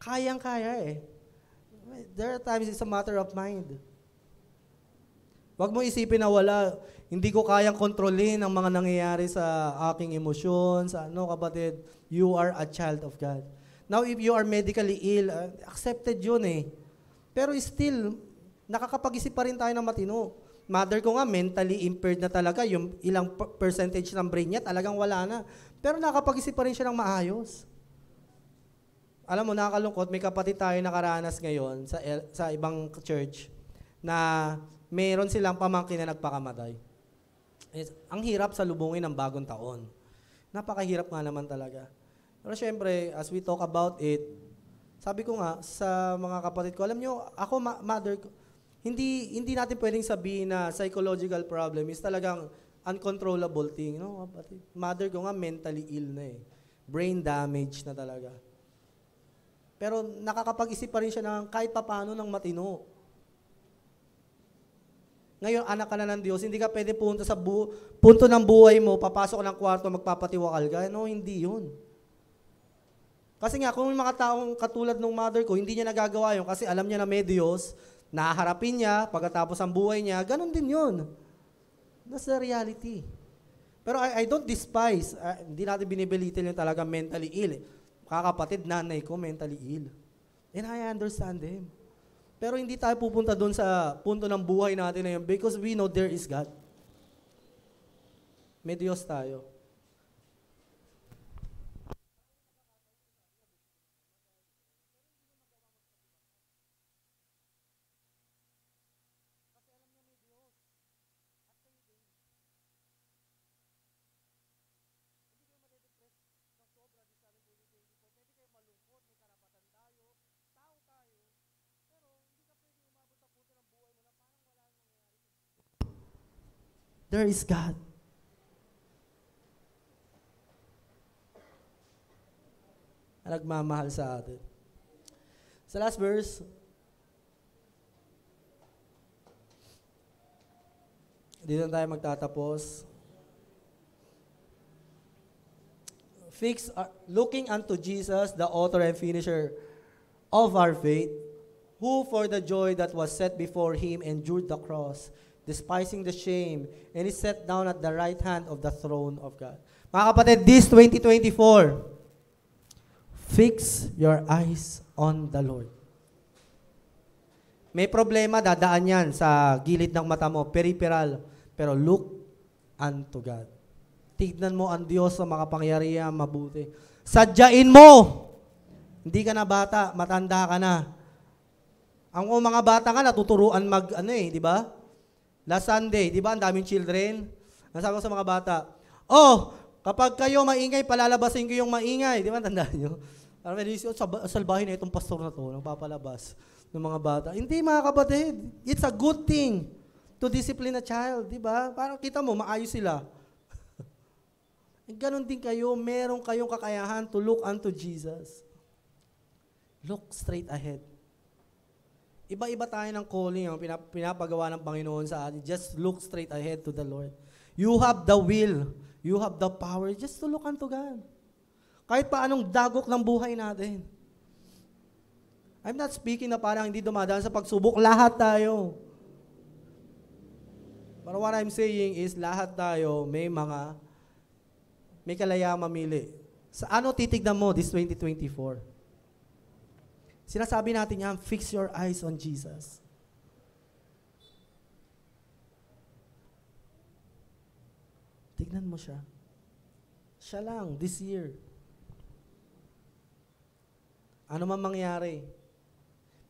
Kayang-kaya There are times it's a matter of mind. Huwag mo isipin na hindi ko kayang kontrolin ang mga nangyayari sa aking emosyon, kapatid. You are a child of God. Now, if you are medically ill, accepted yun Pero still, nakakapag-isip pa rin tayo ng matino. Mother ko nga, mentally impaired na talaga. Yung ilang percentage ng brain niya, talagang wala na. Pero nakakapag-isip pa rin siya ng maayos. Alam mo, nakakalungkot, may kapatid tayo nakaranas ngayon sa ibang church na meron silang pamangkin na nagpakamatay. Ang hirap sa lubungin ng bagong taon. Napakahirap nga naman talaga. Pero syempre, as we talk about it, sabi ko nga sa mga kapatid ko, alam nyo, ako, mother ko, hindi natin pwedeng sabihin na psychological problem is talagang uncontrollable thing. No? Mother ko nga mentally ill na eh. Brain damage na talaga. Pero nakakapag-isip pa rin siya ng kahit papaano ng matino. Ngayon, anak ka na ng Diyos, hindi ka pwede punta sa punto ng buhay mo, papasok ka ng kwarto, magpapatiwakal ka. No, hindi yun. Kasi nga, kung may mga taong katulad ng mother ko, hindi niya nagagawa yun kasi alam niya na may Diyos, naharapin niya, pagkatapos ang buhay niya, ganun din yun. That's the reality. Pero I don't despise, hindi natin binibelitin yung talaga mentally ill. Kakapatid, nanay ko mentally ill. And I understand them. Pero hindi tayo pupunta doon sa punto ng buhay natin na yun because we know there is God. May Diyos tayo. There is God. Na nagmamahal sa atin. Sa last verse, dito na tayo magtatapos. Looking unto Jesus, the author and finisher of our faith, who for the joy that was set before him endured the cross, despising the shame, and is set down at the right hand of the throne of God. Mga kapatid, this 2024, fix your eyes on the Lord. May problema, dadaan yan sa gilid ng mata mo, peripheral, pero look unto God. Tignan mo ang Diyos sa makapangyarihan, mabuti. Sadyain mo! Hindi ka na bata, matanda ka na. Ang mga bata ka, natuturuan di ba? Last Sunday, di ba, ang daming children? Nasabi ko sa mga bata, kapag kayo maingay, palalabasin ko yung maingay. Di ba, tandaan nyo? Parang salbahin na itong pastor na to, nagpapalabas ng mga bata. Hindi, mga kapatid. It's a good thing to discipline a child, di ba? Parang kita mo, maayos sila. Ganon din kayo, meron kayong kakayahan to look unto Jesus. Look straight ahead. Iba-iba tayo ng calling, pinapagawa ng Panginoon sa atin. Just look straight ahead to the Lord. You have the will, you have the power just to look unto God. Kahit pa anong dagok ng buhay natin. I'm not speaking na parang hindi dumadaan sa pagsubok. Lahat tayo. But what I'm saying is, lahat tayo may kalayaang mamili. Sa ano titignan mo this 2024? Sinasabi natin yan, fix your eyes on Jesus. Tignan mo siya. Siya lang, this year. Ano man mangyari.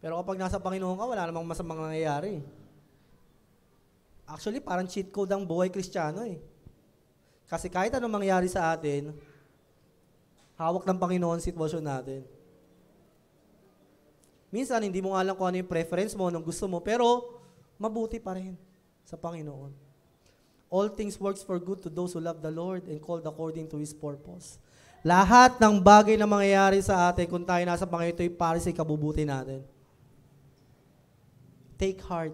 Pero kapag nasa Panginoon ka, wala namang masamang nangyayari. Actually, parang cheat code ang buhay Kristiyano eh. Kasi kahit anong mangyari sa atin, hawak ng Panginoon sitwasyon natin. Minsan, hindi mo nga alam kung ano yung preference mo, nung gusto mo, pero mabuti pa rin sa Panginoon. All things works for good to those who love the Lord and called according to His purpose. Lahat ng bagay na mangyayari sa atin, kung tayo nasa Panginoon, ito'y para sa ikabubuti natin. Take heart.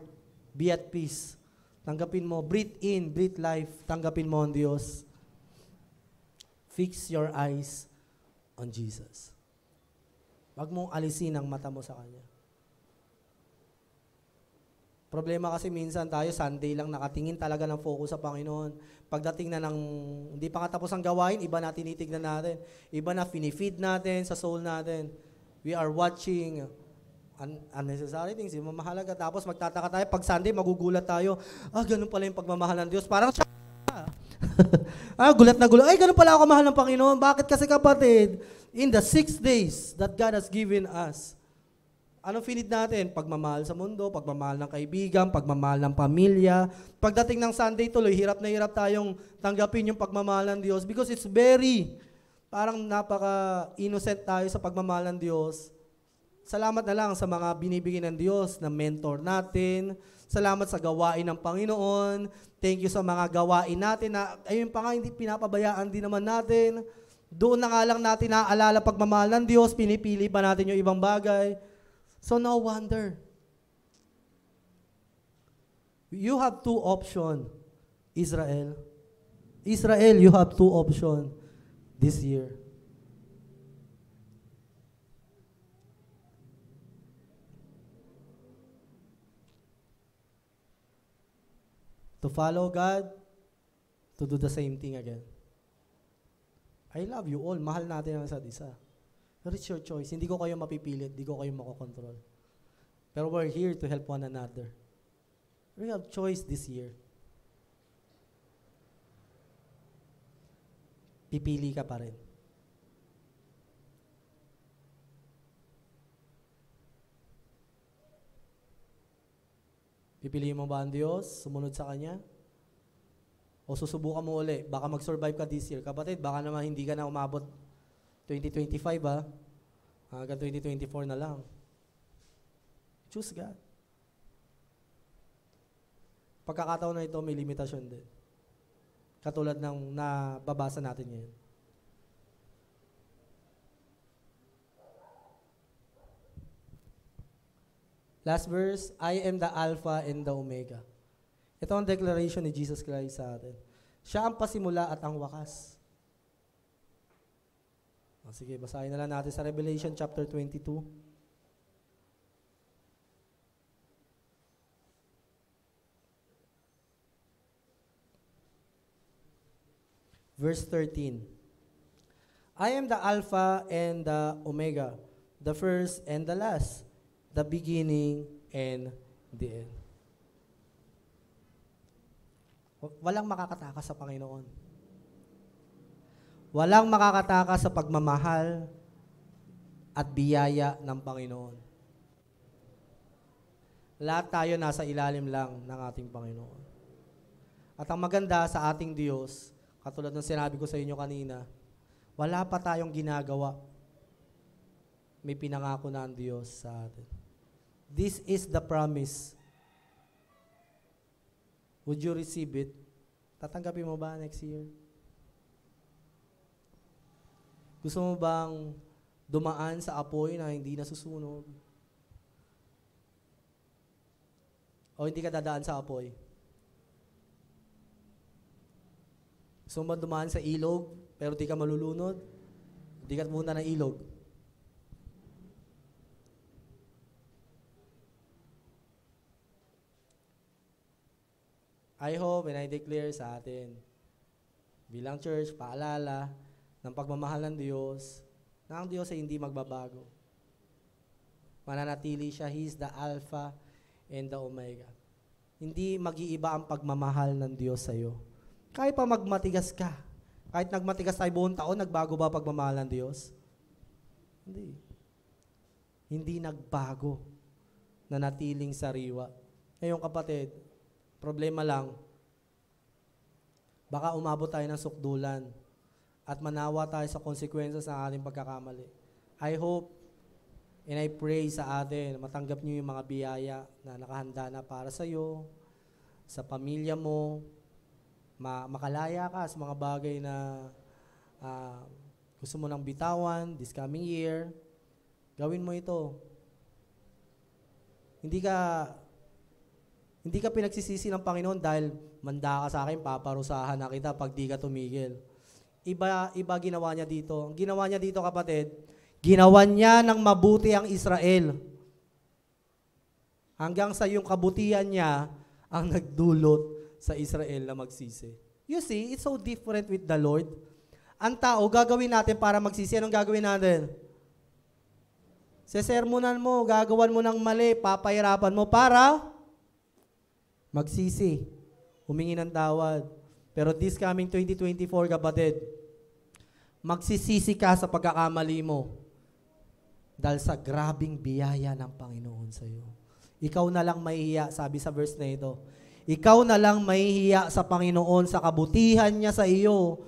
Be at peace. Tanggapin mo. Breathe in, breathe life. Tanggapin mo ang Diyos. Fix your eyes on Jesus. Huwag mong alisin ang mata mo sa Kanya. Problema kasi minsan tayo, Sunday lang nakatingin talaga ng focus sa Panginoon. Pagdating na hindi pa katapos ang gawain, iba na tinitignan natin. Iba na finifeed natin sa soul natin. We are watching unnecessary things, yung mahalaga. Tapos magtataka tayo, pag Sunday, magugulat tayo, ganun pala yung pagmamahal ng Diyos. Parang gulat na gulat. Ay, ganun pala ako mahal ng Panginoon. Bakit kasi kapatid, in the 6 days that God has given us, anong finid natin? Pagmamahal sa mundo, pagmamahal ng kaibigan, pagmamahal ng pamilya. Pagdating ng Sunday tuloy, hirap na hirap tayong tanggapin yung pagmamahal ng Diyos because it's parang napaka-innocent tayo sa pagmamahal ng Diyos. Salamat na lang sa mga binibigay ng Diyos na mentor natin. Salamat sa gawain ng Panginoon. Thank you sa mga gawain natin na ayun pa nga, hindi pinapabayaan din naman natin. Doon na nga lang natin naaalala pagmamahal ng Diyos, pinipili pa natin yung ibang bagay. So no wonder. You have 2 options, Israel. Israel, you have 2 options this year. To follow God, to do the same thing again. I love you all. Mahal natin ang isa't isa. But it's your choice. Hindi ko kayo mapipilit. Hindi ko kayo makokontrol. Pero we're here to help one another. We have choice this year. Pipili ka pa rin. Pipiliin mo ba ang Diyos? Sumunod sa Kanya? O susubukan mo uli? Baka mag-survive ka this year. Kapatid, baka naman hindi ka na umabot 2025 hanggang 2024 na lang. Choose God. Pagkakataon na ito, may limitasyon din. Katulad ng nababasa natin ngayon. Last verse, I am the Alpha and the Omega. Ito ang declaration ni Jesus Christ sa atin. Siya ang pasimula at ang wakas. Sige, basahin na lang natin sa Revelation chapter 22. Verse 13. I am the Alpha and the Omega, the first and the last, the beginning and the end. Walang makakatakas sa Panginoon. Walang makakatakas sa pagmamahal at biyaya ng Panginoon. Lahat tayo nasa ilalim lang ng ating Panginoon. At ang maganda sa ating Diyos, katulad ng sinabi ko sa inyo kanina, wala pa tayong ginagawa. May pinangako na ang Diyos sa atin. This is the promise. Would you receive it? Tatanggapin mo ba next year? Gusto mo bang dumaan sa apoy na hindi nasusunog? O hindi ka dadaan sa apoy? Gusto mo bang dumaan sa ilog pero di ka malulunod? Di ka pumunta ng ilog? I hope and I declare sa atin bilang church, paalala ng pagmamahal ng Diyos, na ang Diyos ay hindi magbabago. Mananatili siya, He is the Alpha and the Omega. Hindi mag-iiba ang pagmamahal ng Diyos sa iyo. Kahit pa magmatigas ka, kahit nagmatigas tayo buong taon, nagbago ba pagmamahal ng Diyos? Hindi. Hindi nagbago, nanatiling sariwa. Ngayon kapatid, problema lang, baka umabot tayo ng sukdulan at manawa tayo sa consequences ng ating pagkakamali. I hope and I pray sa atin, matanggap niyo yung mga biyaya na nakahanda na para sa iyo, sa pamilya mo, makalaya ka sa mga bagay na gusto mo nang bitawan this coming year. Gawin mo ito. Hindi ka pinagsisisi ng Panginoon dahil manda ka sa akin, paparusahan na kita pag di ka tumigil. Iba ginawa niya dito. Ang ginawa niya dito, kapatid, ginawa niya ng mabuti ang Israel. Hanggang sa yung kabutihan niya ang nagdulot sa Israel na magsisi. You see, it's so different with the Lord. Ang tao, gagawin natin para magsisi. Anong gagawin natin? Sesermonan mo, gagawan mo ng mali, papahirapan mo para magsisi, humingi ng tawad. Pero this coming 2024, kapatid, magsisisi ka sa pagkakamali mo dahil sa grabing biyaya ng Panginoon sa iyo. Ikaw na lang mahihiya, sabi sa verse na ito. Ikaw na lang mahihiya sa Panginoon sa kabutihan niya sa iyo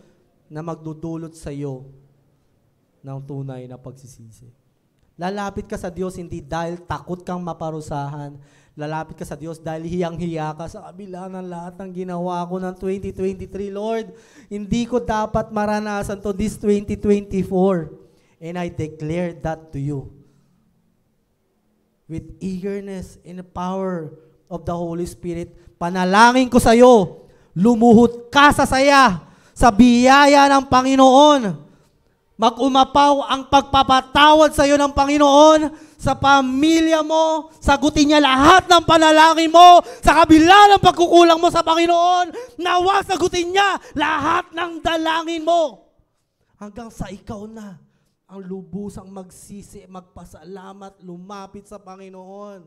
na magdudulot sa iyo ng tunay na pagsisisi. Lalapit ka sa Diyos hindi dahil takot kang maparusahan. Lalapit ka sa Diyos dahil hiyang-hiya ka sa kabila ng lahat ng ginawa ko ng 2023. Lord, hindi ko dapat maranasan to this 2024. And I declare that to you. With eagerness and the power of the Holy Spirit, panalangin ko sa iyo, lumuhod ka sa saya, sa biyaya ng Panginoon. Mag-umapaw ang pagpapatawad sa iyo ng Panginoon, sa pamilya mo, sagutin niya lahat ng panalangin mo, sa kabila ng pagkukulang mo sa Panginoon, nawa sagutin niya lahat ng dalangin mo. Hanggang sa ikaw na ang lubusang magsisi, magpasalamat, lumapit sa Panginoon.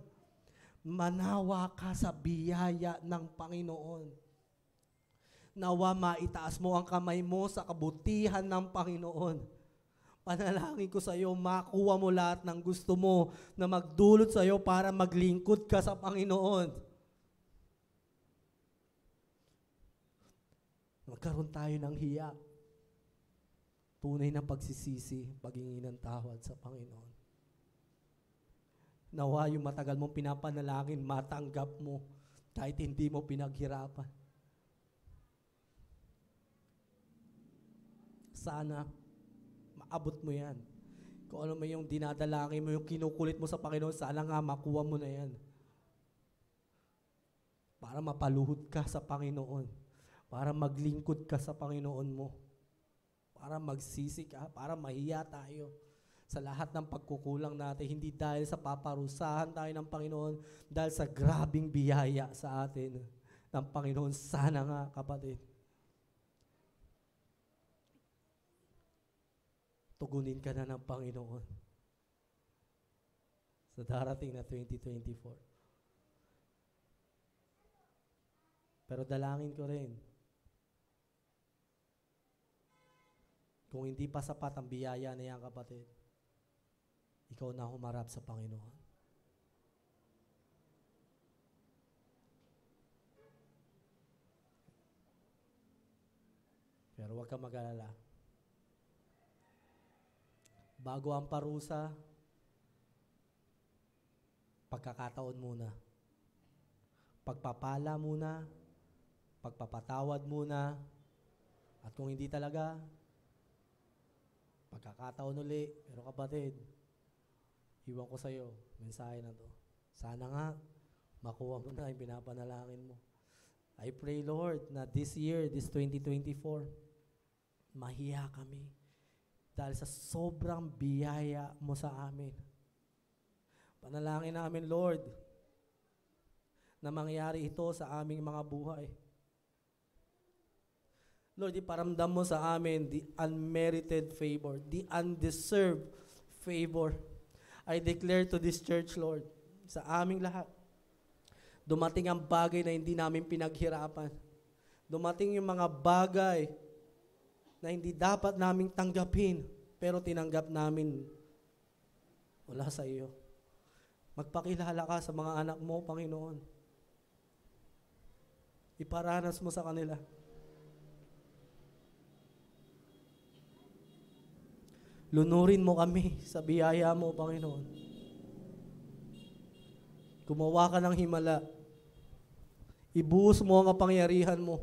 Manawa ka sa biyaya ng Panginoon. Nawa maitaas mo ang kamay mo sa kabutihan ng Panginoon. Panalangin ko sa iyo, makuha mo lahat ng gusto mo na magdulot sa iyo para maglingkod ka sa Panginoon. Magkaroon tayo ng hiya. Tunay na pagsisisi, paghingi ng tawad sa Panginoon. Nawa yung matagal mong pinapanalangin, matanggap mo kahit hindi mo pinaghirapan. Sana maabot mo yan. Kung ano man yung dinadalangin mo, yung kinukulit mo sa Panginoon, sana nga makuha mo na yan. Para mapaluhod ka sa Panginoon. Para maglingkod ka sa Panginoon mo. Para magsisi ka, para mahiya tayo sa lahat ng pagkukulang natin. Hindi dahil sa paparusahan tayo ng Panginoon, dahil sa grabing biyaya sa atin ng Panginoon. Sana nga, kapatid. Tugunin ka na ng Panginoon sa darating na 2024. Pero dalangin ko rin, kung hindi pa sapat ang biyaya na yan, kapatid, ikaw na humarap sa Panginoon. Pero huwag kang mag-alala. Bago ang parusa, pagkakataon muna. Pagpapala muna, pagpapatawad muna, at kung hindi talaga, pagkakataon uli. Pero kapatid, iwan ko sa iyo, mensahe na to. Sana nga, makuha mo na yung pinapanalangin mo. I pray, Lord, na this year, this 2024, mahiya kami. Dahil sa sobrang biyaya mo sa amin. Panalangin namin, Lord, na mangyari ito sa aming mga buhay. Lord, iparamdam mo sa amin the unmerited favor, the undeserved favor. I declare to this church, Lord, sa aming lahat, dumating ang bagay na hindi namin pinaghirapan. Dumating yung mga bagay na hindi dapat naming tanggapin, pero tinanggap namin wala sa iyo. Magpakilala ka sa mga anak mo, Panginoon. Iparanas mo sa kanila. Lunurin mo kami sa biyaya mo, Panginoon. Gumawa ka ng himala. Ibuhos mo ang kapangyarihan mo.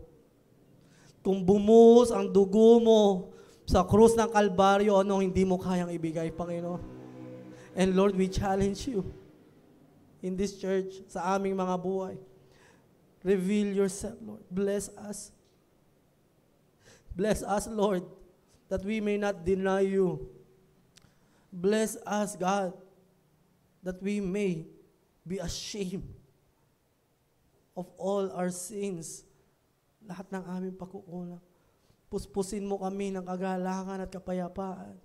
Kung bumuhos ang dugo mo sa krus ng Kalbaryo, anong hindi mo kayang ibigay, Panginoon? And Lord, we challenge you in this church, sa aming mga buhay. Reveal yourself, Lord. Bless us. Bless us, Lord, that we may not deny you. Bless us, God, that we may be ashamed of all our sins. Lahat ng aming pagkukulang. Puspusin mo kami ng kagalangan at kapayapaan.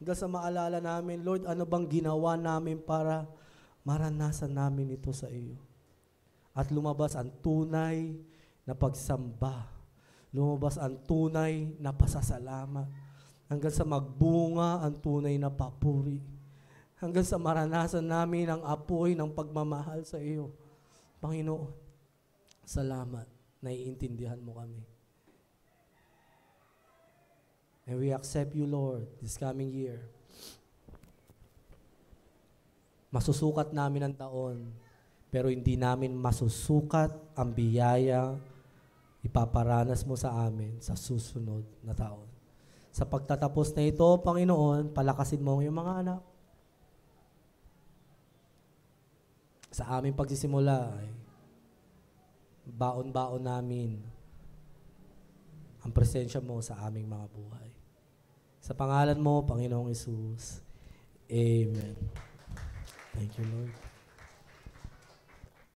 Hanggang sa maalala namin, Lord, ano bang ginawa namin para maranasan namin ito sa iyo. At lumabas ang tunay na pagsamba. Lumabas ang tunay na pasasalamat. Hanggang sa magbunga ang tunay na papuri. Hanggang sa maranasan namin ang apoy ng pagmamahal sa iyo. Panginoon, salamat. Naiintindihan mo kami. And we accept you, Lord, this coming year. Masusukat namin ang taon, pero hindi namin masusukat ang biyaya ipaparanas mo sa amin sa susunod na taon. Sa pagtatapos na ito, Panginoon, palakasin mo ang iyong mga anak. Sa aming pagsisimula ay baon-baon namin ang presensya mo sa aming mga buhay. Sa pangalan mo, Panginoong Hesus. Amen. Thank you, Lord.